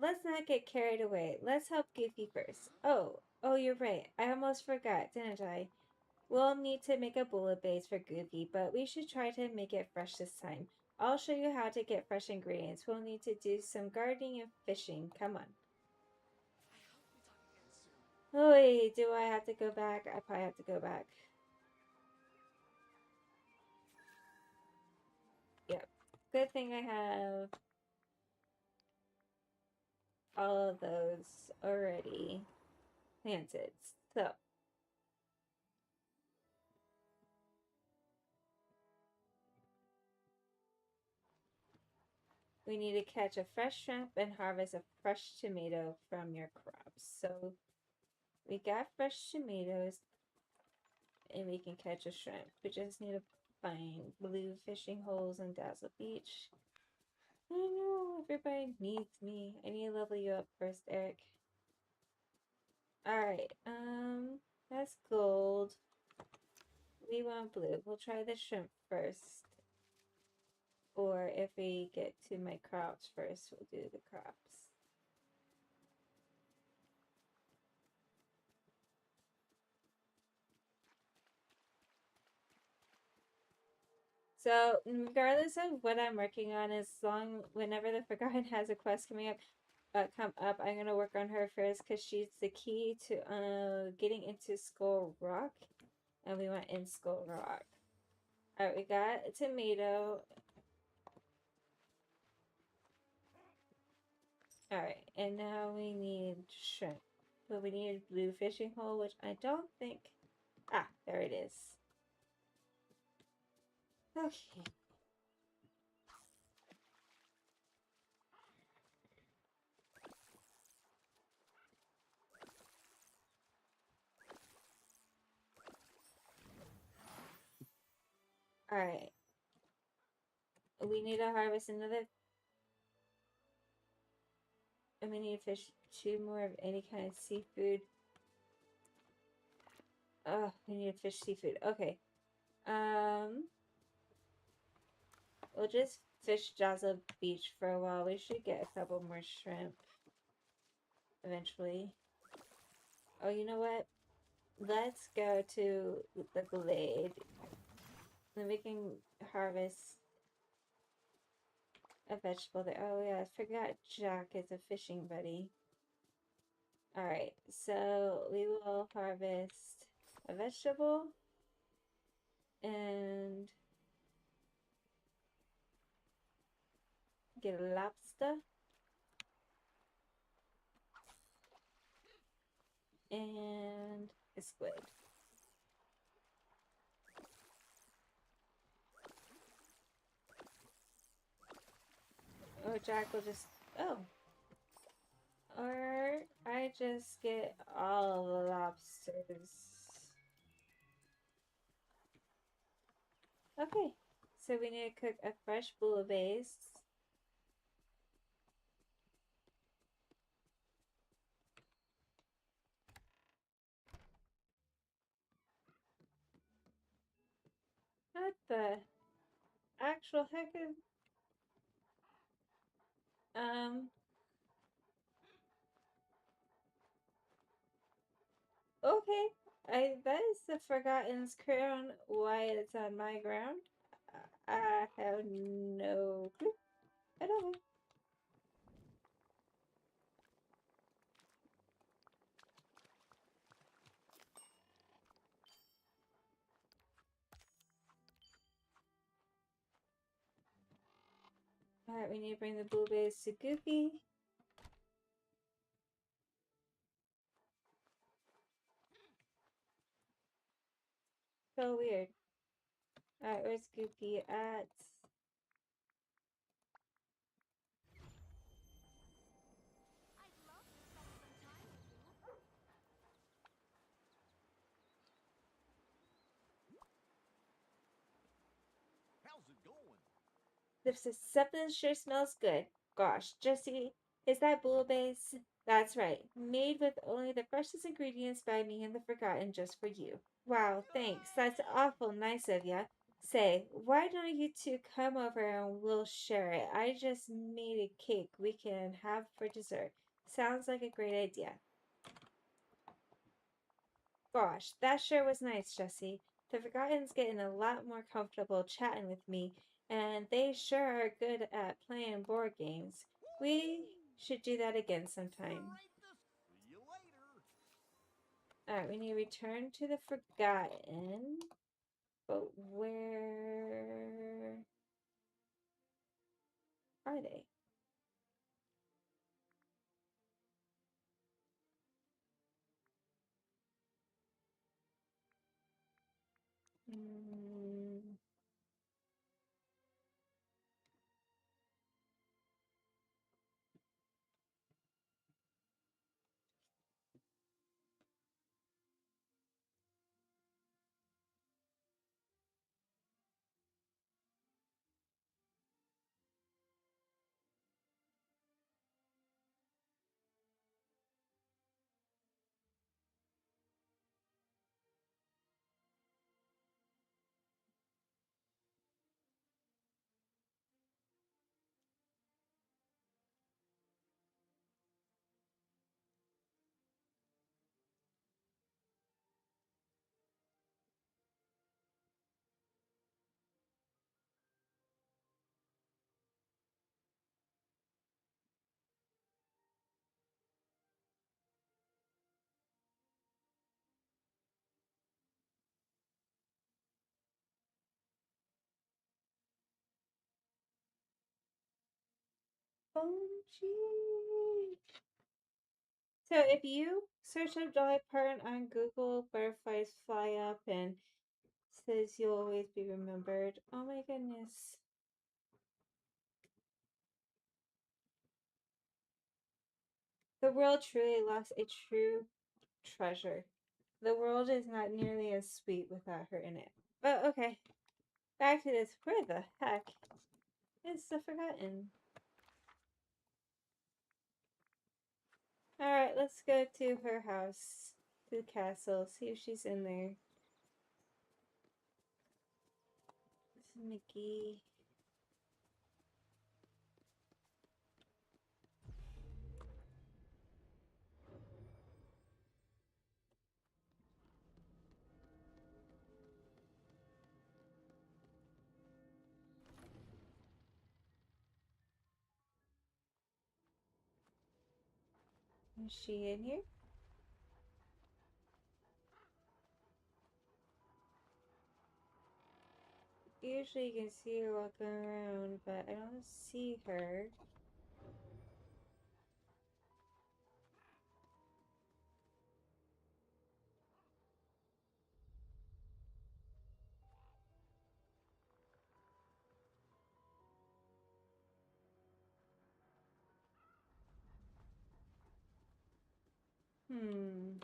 Let's not get carried away. Let's help Goofy first. Oh, you're right. I almost forgot, didn't I? We'll need to make a bullet base for Goofy, but we should try to make it fresh this time. I'll show you how to get fresh ingredients. We'll need to do some gardening and fishing. Come on. I hope we talk again soon. Oh, wait, do I have to go back? I probably have to go back. Yep. Good thing I have all of those already planted. So, we need to catch a fresh shrimp and harvest a fresh tomato from your crops. So, we got fresh tomatoes and we can catch a shrimp. We just need to find blue fishing holes in Dazzle Beach. I know, everybody needs me. I need to level you up first, Eric. Alright, that's gold. We want blue. We'll try the shrimp first. Or if we get to my crops first, we'll do the crops. So, regardless of what I'm working on, whenever the Forgotten has a quest coming up, come up, I'm gonna work on her first because she's the key to getting into Skull Rock, and we want in Skull Rock. All right, we got a tomato. All right, and now we need shrimp, but we need a blue fishing hole, which I don't think. Ah, there it Okay. Alright. We need to harvest another. And we need to fish 2 more of any kind of seafood. Oh, we need to fish seafood. Okay. We'll just fish Jazza Beach for a while. We should get a couple more shrimp eventually. Oh, you know what? Let's go to the glade. Then we can harvest a vegetable there. Oh yeah, I forgot Jack is a fishing buddy. Alright, so we will harvest a vegetable and get a lobster and a squid. Or Jack will just... Oh. Or I just get all the lobsters. Okay. So we need to cook a fresh bouillabaisse. What the actual heck is... Okay. That is the Forgotten's crown. Why it's on my ground? I have no clue at all. Alright, we need to bring the blueberries to Goofy. So weird. Alright, where's Goofy at? I'd love to spend some time with you. How's it going? This is something sure smells good. Gosh, Jesse, is that bouillabaisse? That's right. Made with only the freshest ingredients by me and the Forgotten just for you. Wow, thanks. That's awful nice of ya. Say, why don't you two come over and we'll share it? I just made a cake we can have for dessert. Sounds like a great idea. Gosh, that sure was nice, Jesse. The Forgotten's getting a lot more comfortable chatting with me, and they sure are good at playing board games. We should do that again sometime. Alright, see you later. Alright, we need to return to the Forgotten. But where are they? Hmm. OMG. So if you search up Dolly Parton on Google, butterflies fly up and says you'll always be remembered. Oh my goodness. The world truly lost a true treasure. The world is not nearly as sweet without her in it. But okay, back to this. Where the heck is the Forgotten? Alright, let's go to her house, to the castle, see if she's in there. This is Mickey. Is she in here? Usually you can see her walking around, but I don't see her. Hmm.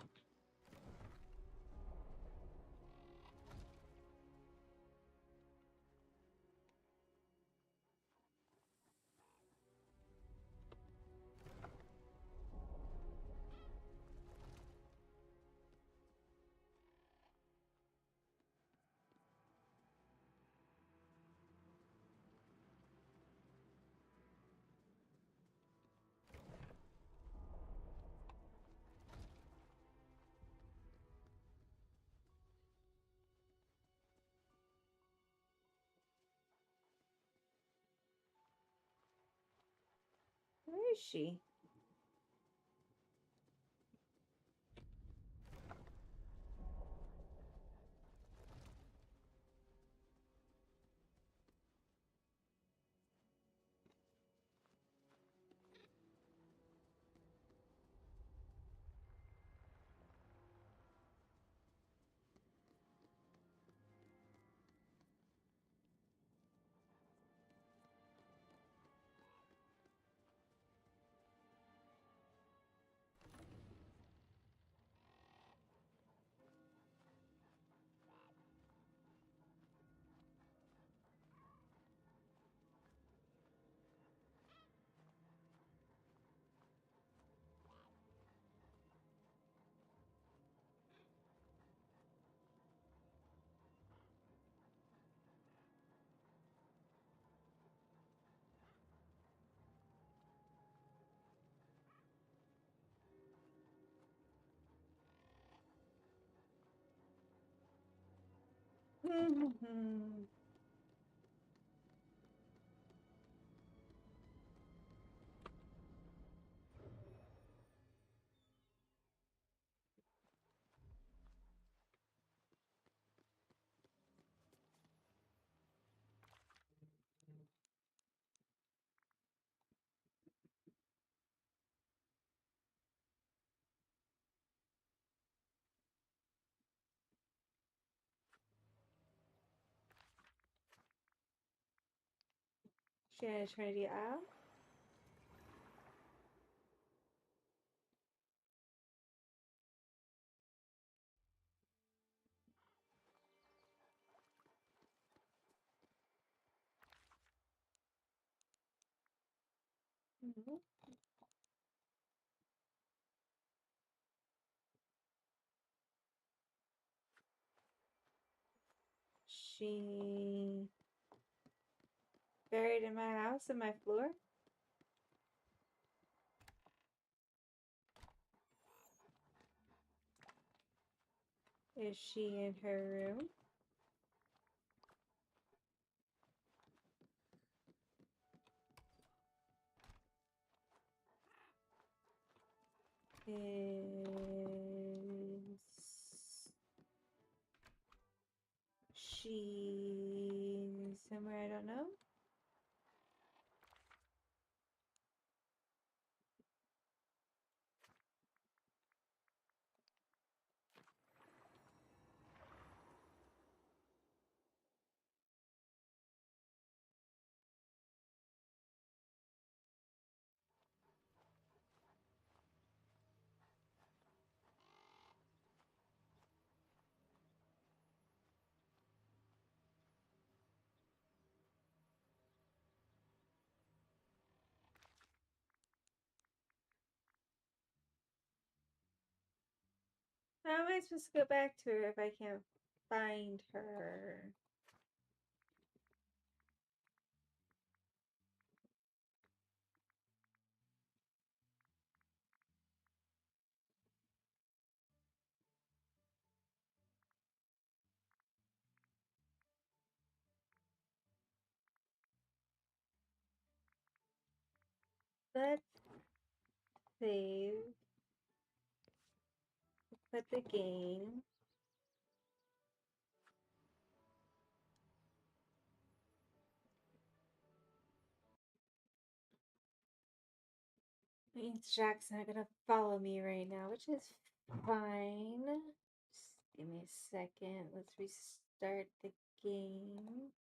Where is she? She in Trinity Isle? No. She buried in my house in my floor? Is she in her room? Is she somewhere I don't know? How am I supposed to go back to her if I can't find her? Let's save. Put the game. Means Jack's not gonna follow me right now, which is fine. Just give me a second. Let's restart the game.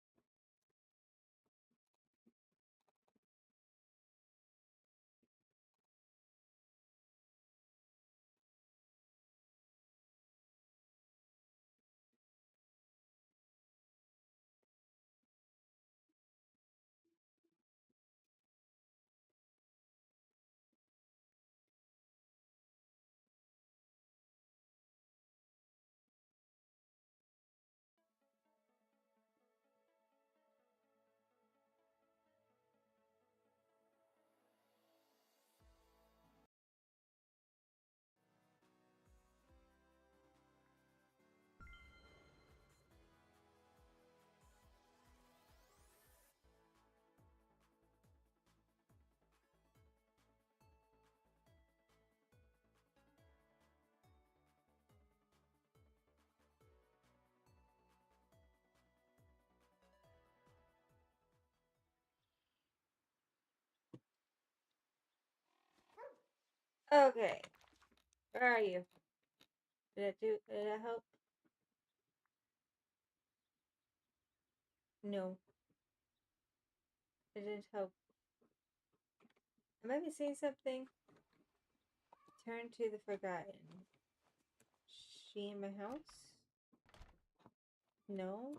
Okay. Where are you? Did it help? No. It didn't help. Am I missing something? Turn to the forgotten. She in my house? No.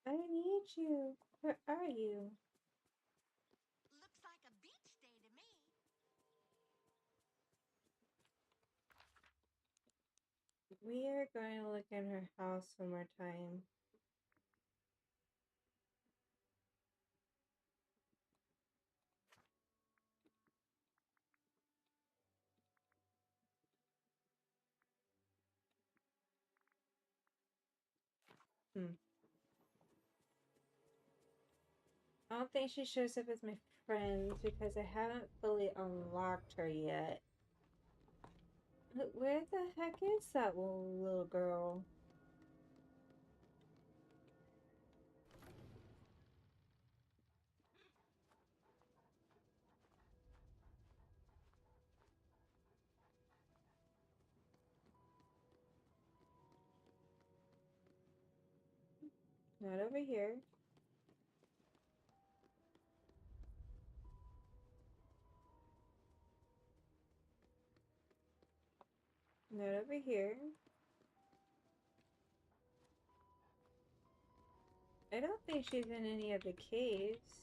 I need you. Where are you? Looks like a beach day to me. We are going to look in her house one more time. I don't think she shows up as my friend because I haven't fully unlocked her yet. Where the heck is that little girl? Not over here. Not over here. I don't think she's in any of the caves.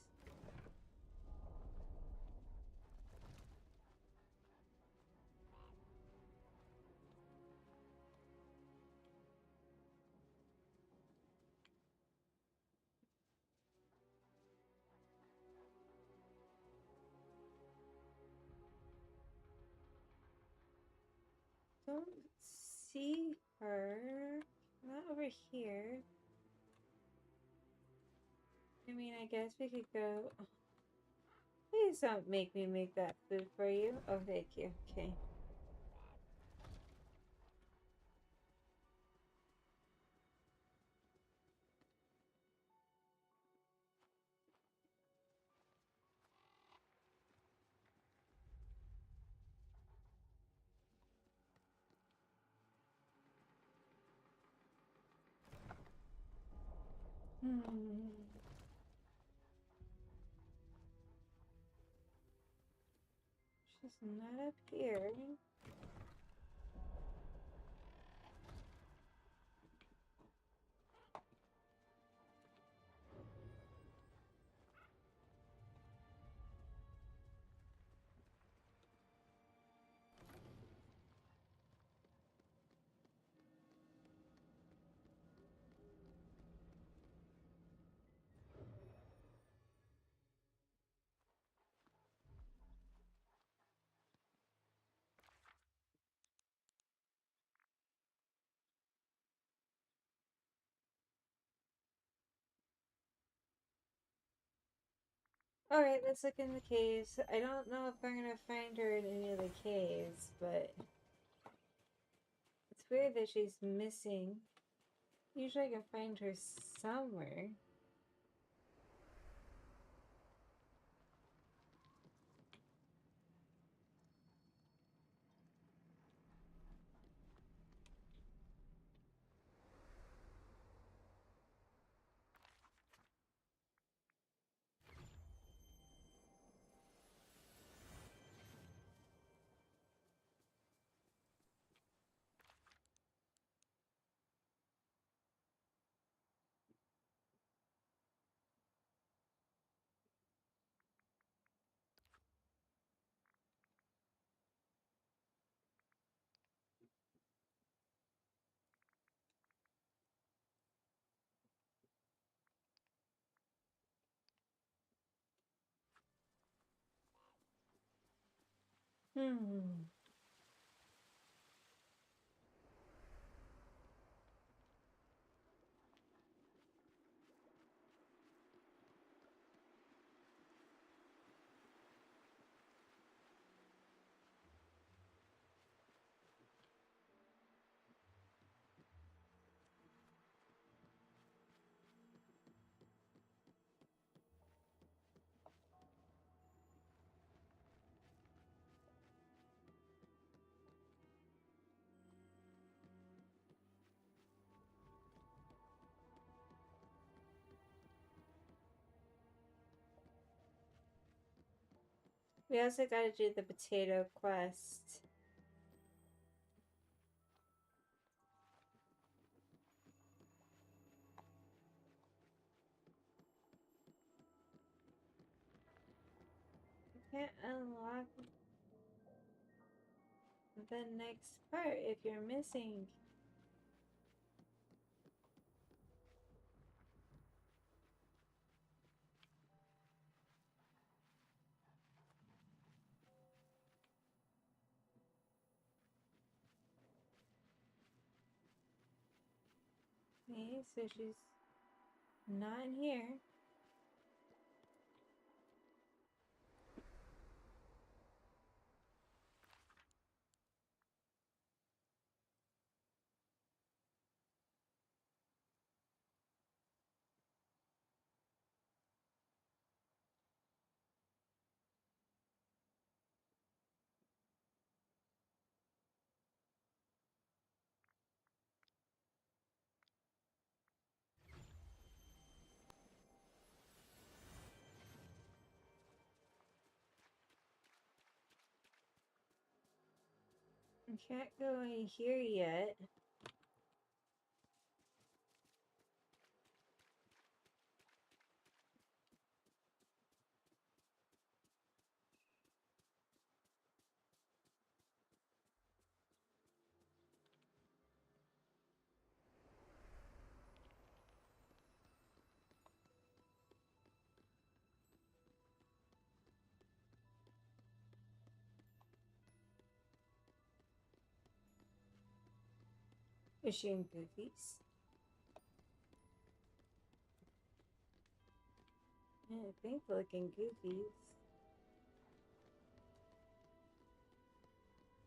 Don't see her. Not over here. I mean, I guess we could go. Please don't make me make that food for you. Oh, thank you. Okay. Hmm. She's not up here. Alright, let's look in the caves. I don't know if I'm gonna find her in any of the caves, but it's weird that she's missing. Usually I can find her somewhere. Hmm. We also gotta do the potato quest. You can't unlock the next part if you're missing. Okay, so she's not in here. I can't go in here yet. Is she in Goofy's? Yeah, I think looking Goofy's. Looks like a beach day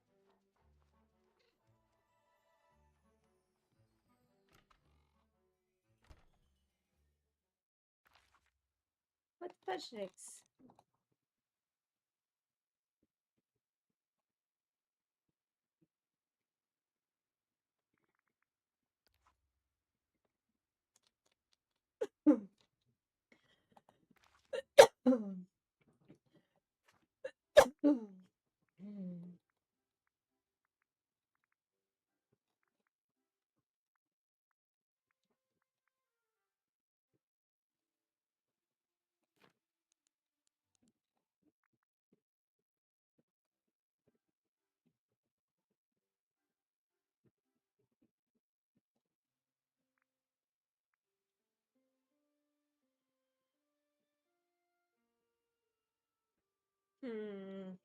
to me. What's Putchniks? Hmm.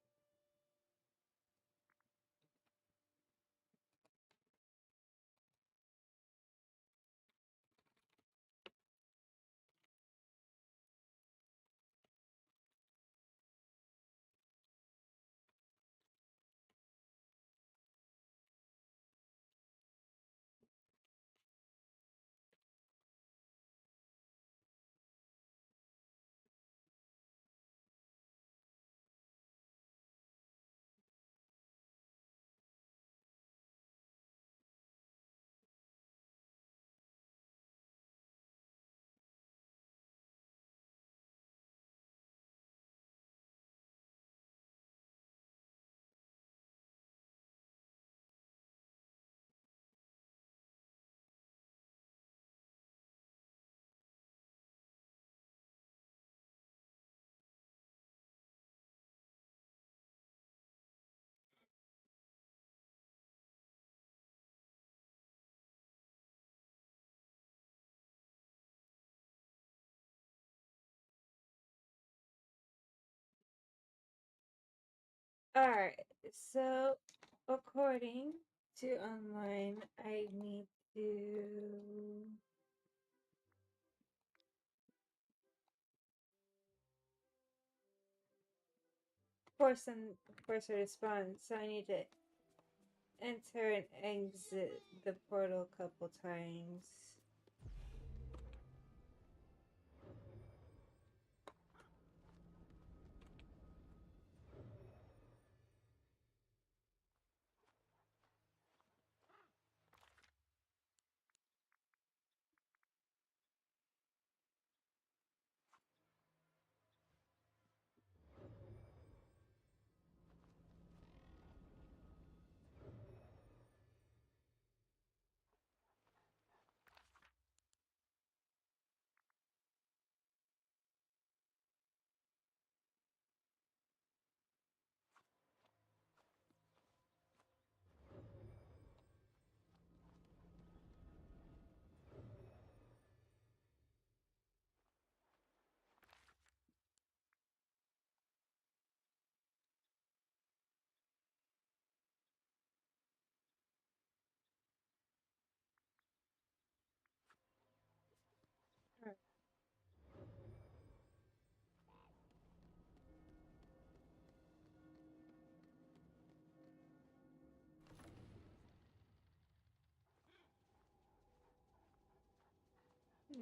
Alright, so according to online, I need to force a response, so I need to enter and exit the portal a couple times.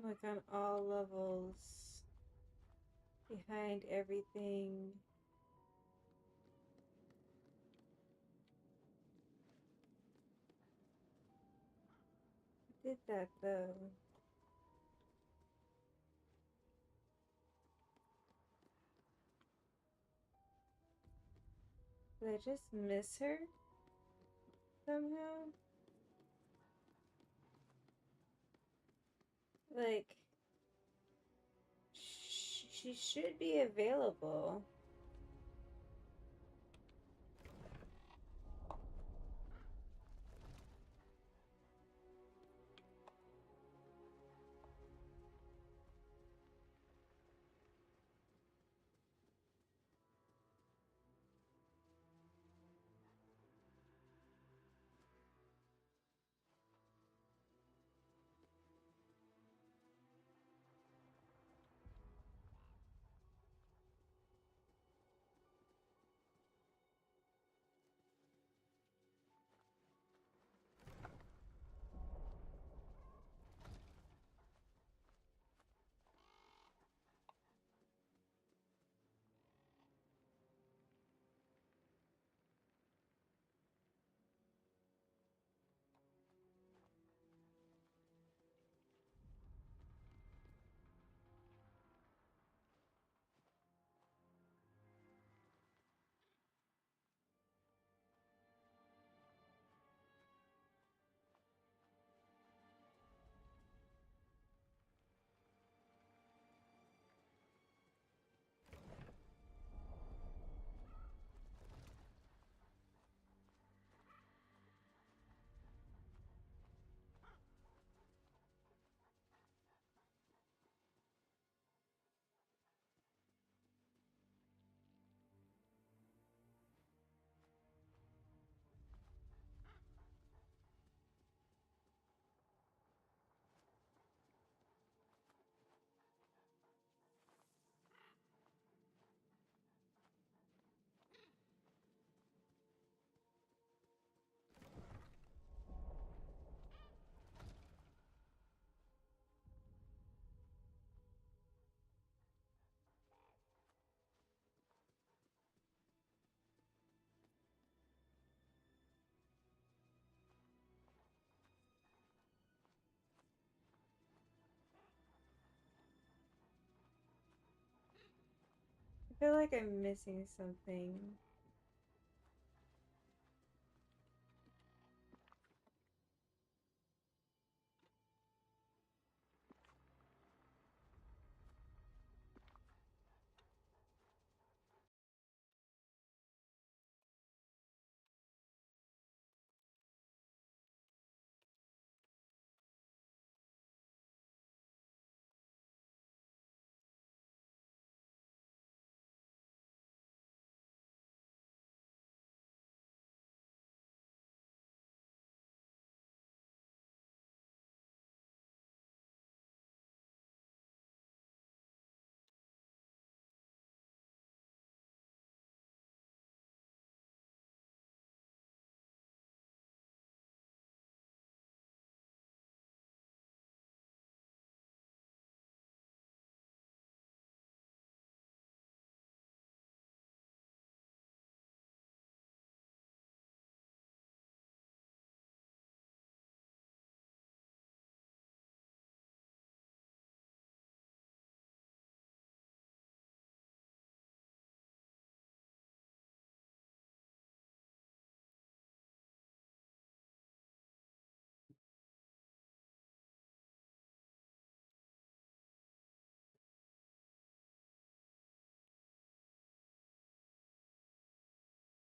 Like on all levels, behind everything. I did that though. Did I just miss her somehow? Like, she should be available. feel like I'm missing something.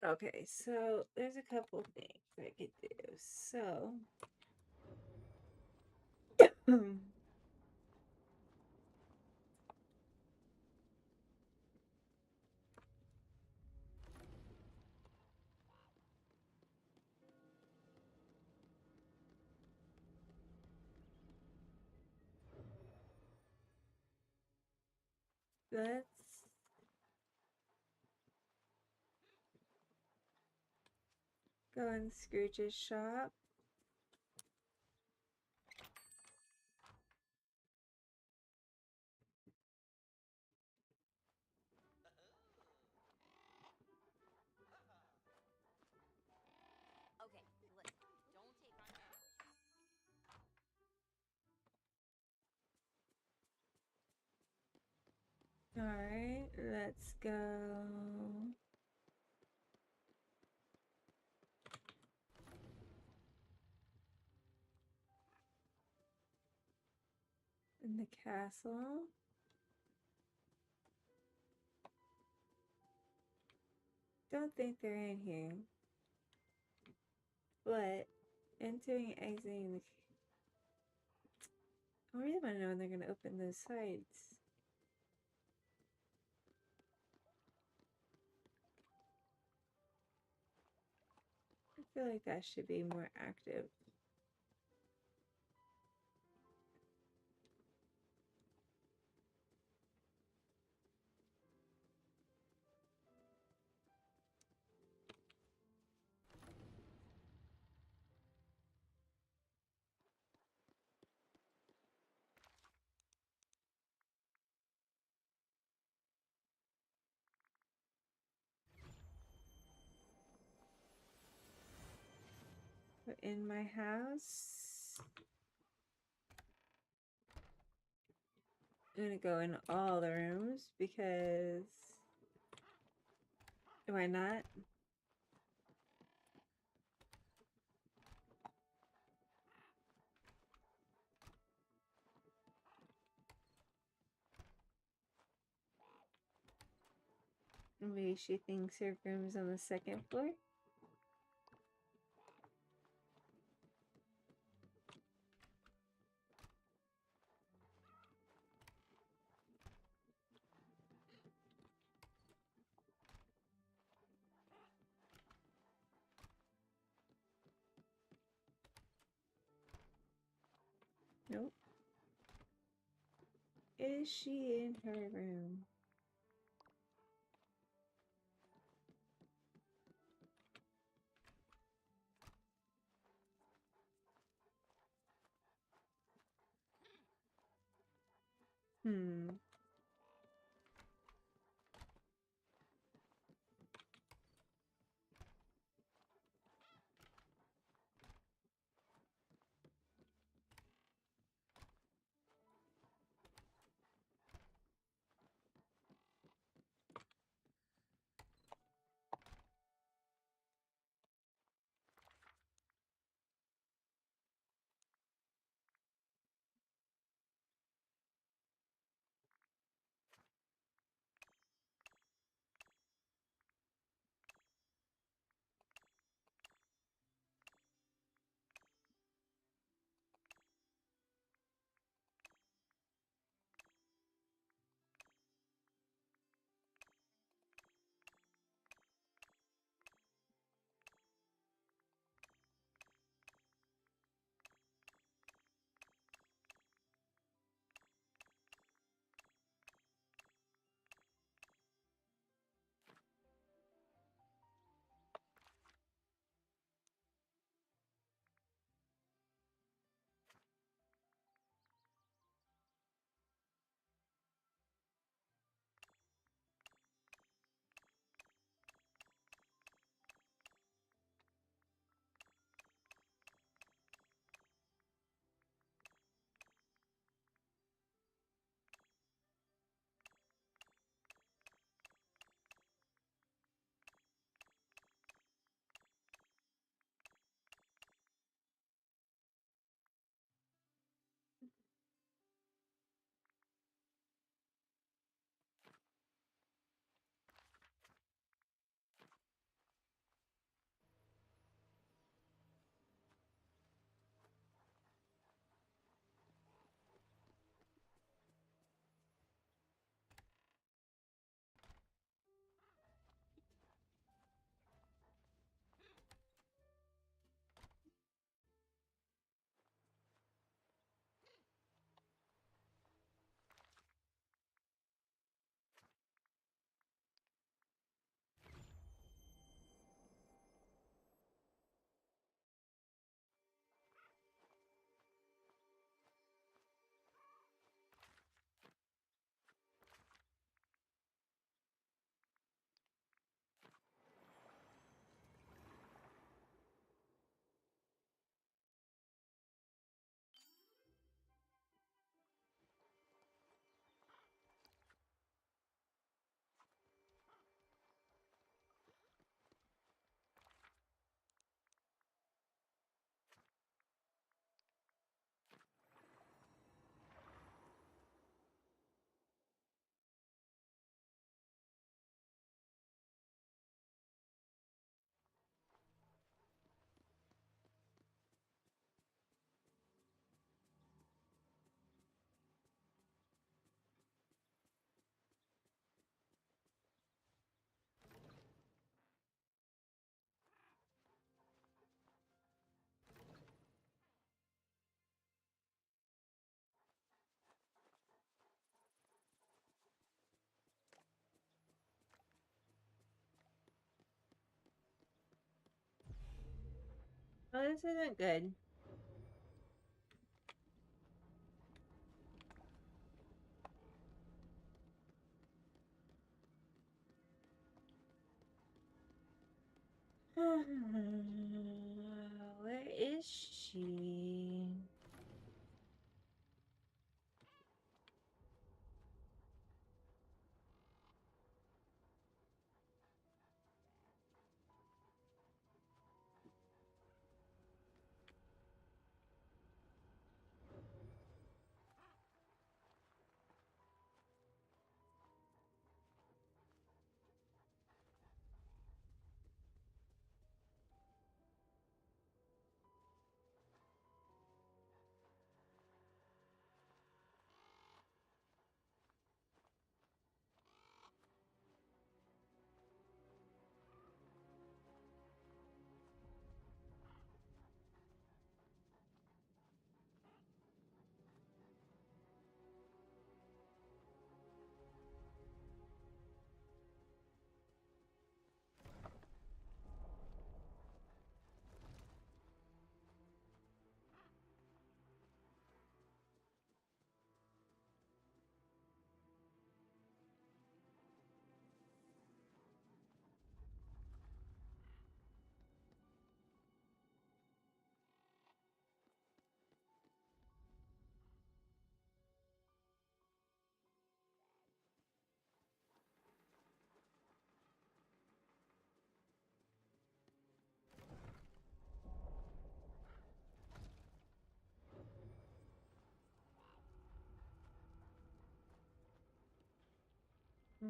Okay, so there's a couple things I could do. So, let's go in Scrooge's shop. Okay, listen. Don't take my challenge. Alright, let's go in the castle. Don't think they're in here. But entering, exiting the. I really want to know when they're going to open those sides. I feel like that should be more active. But in my house, I'm gonna go in all the rooms because why not? Maybe she thinks her room's on the second floor. Nope. Is she in her room? Hmm. Oh, this isn't good. Where is she?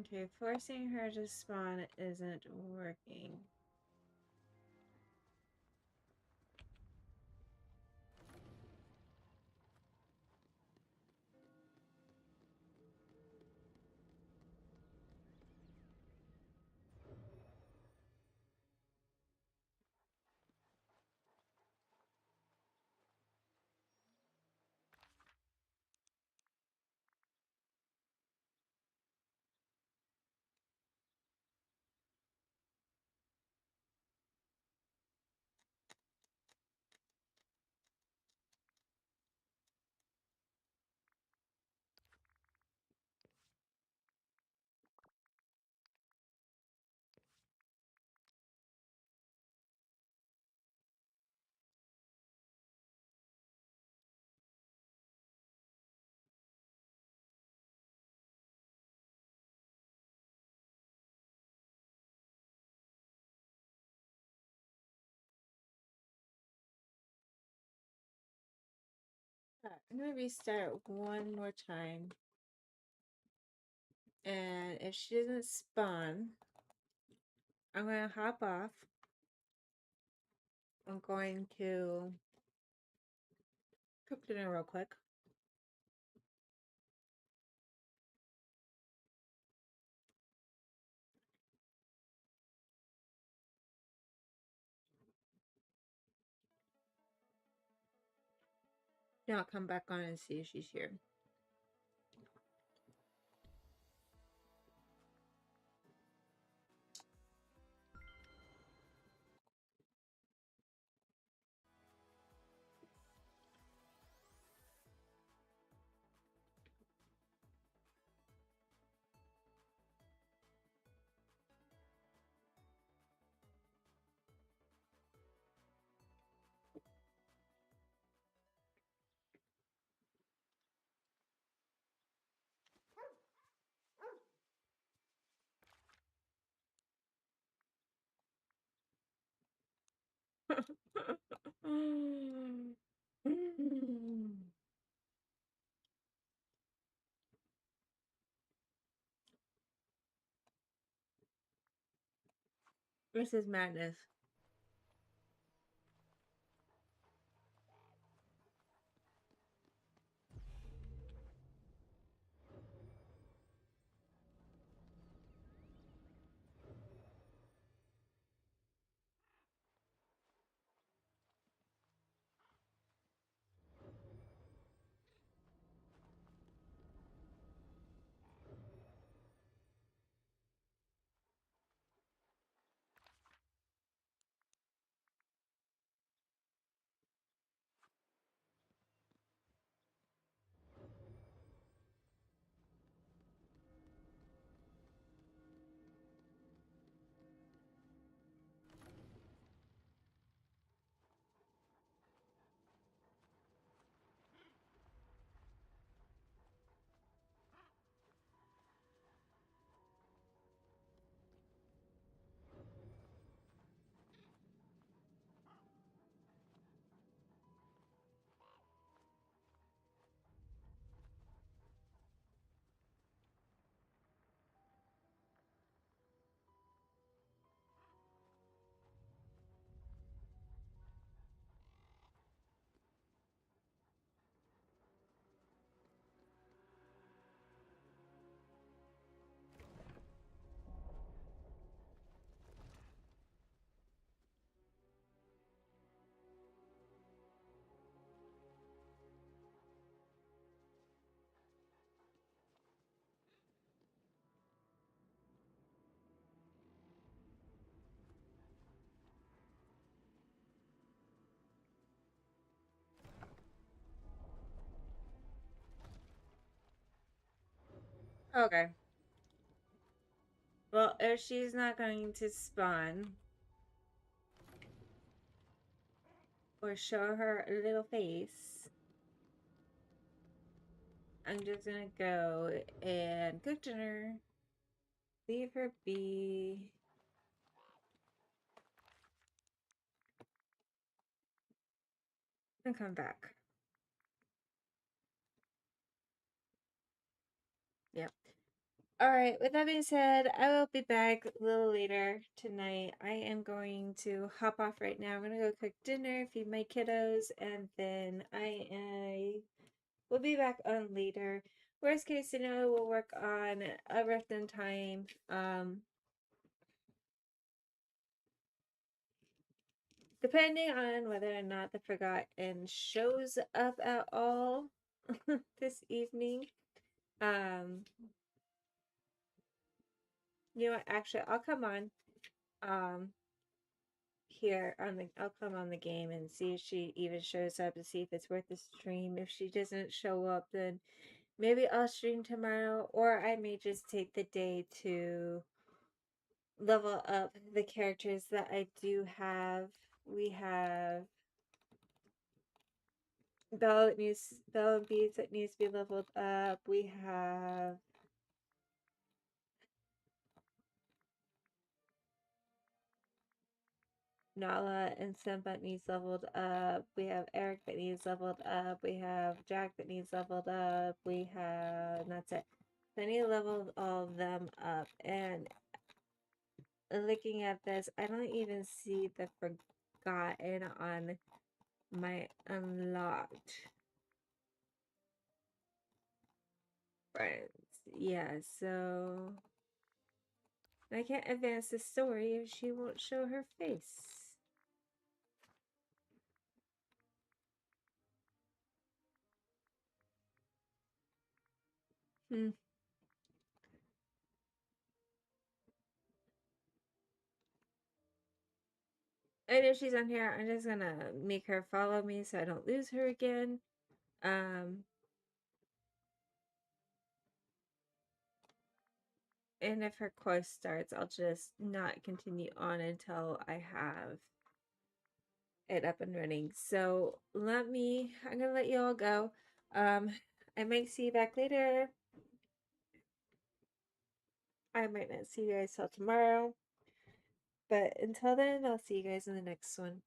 Okay, forcing her to spawn isn't working. Alright, I'm gonna restart one more time. And if she doesn't spawn, I'm gonna hop off. I'm going to cook dinner real quick. Then I'll come back on and see if she's here. This is madness. Okay. Well, if she's not going to spawn or show her a little face, I'm just gonna go and cook dinner, leave her be, and come back. Yep. Alright, with that being said, I will be back a little later tonight. I am going to hop off right now. I'm gonna go cook dinner, feed my kiddos, and then I will be back on later. Worst case scenario, we'll work on a Rift in Time. Depending on whether or not the Forgotten shows up at all this evening. You know what, actually I'll come on here on the I'll come on the game and see if she even shows up to see if it's worth the stream. If she doesn't show up, then maybe I'll stream tomorrow, or I may just take the day to level up the characters that I do have. We have Belle and Beats that needs to be leveled up. We have Nala and Simp that needs leveled up. We have Eric that needs leveled up. We have Jack that needs leveled up. We have and that's it. So I need to level all of them up. And looking at this, I don't even see the Forgotten on my unlocked friends. Yeah, so I can't advance the story if she won't show her face. Hmm. And if she's on here, I'm just gonna make her follow me so I don't lose her again. And if her quest starts, I'll just not continue on until I have it up and running. So I'm gonna let you all go. I might see you back later. I might not see you guys till tomorrow. But until then, I'll see you guys in the next one.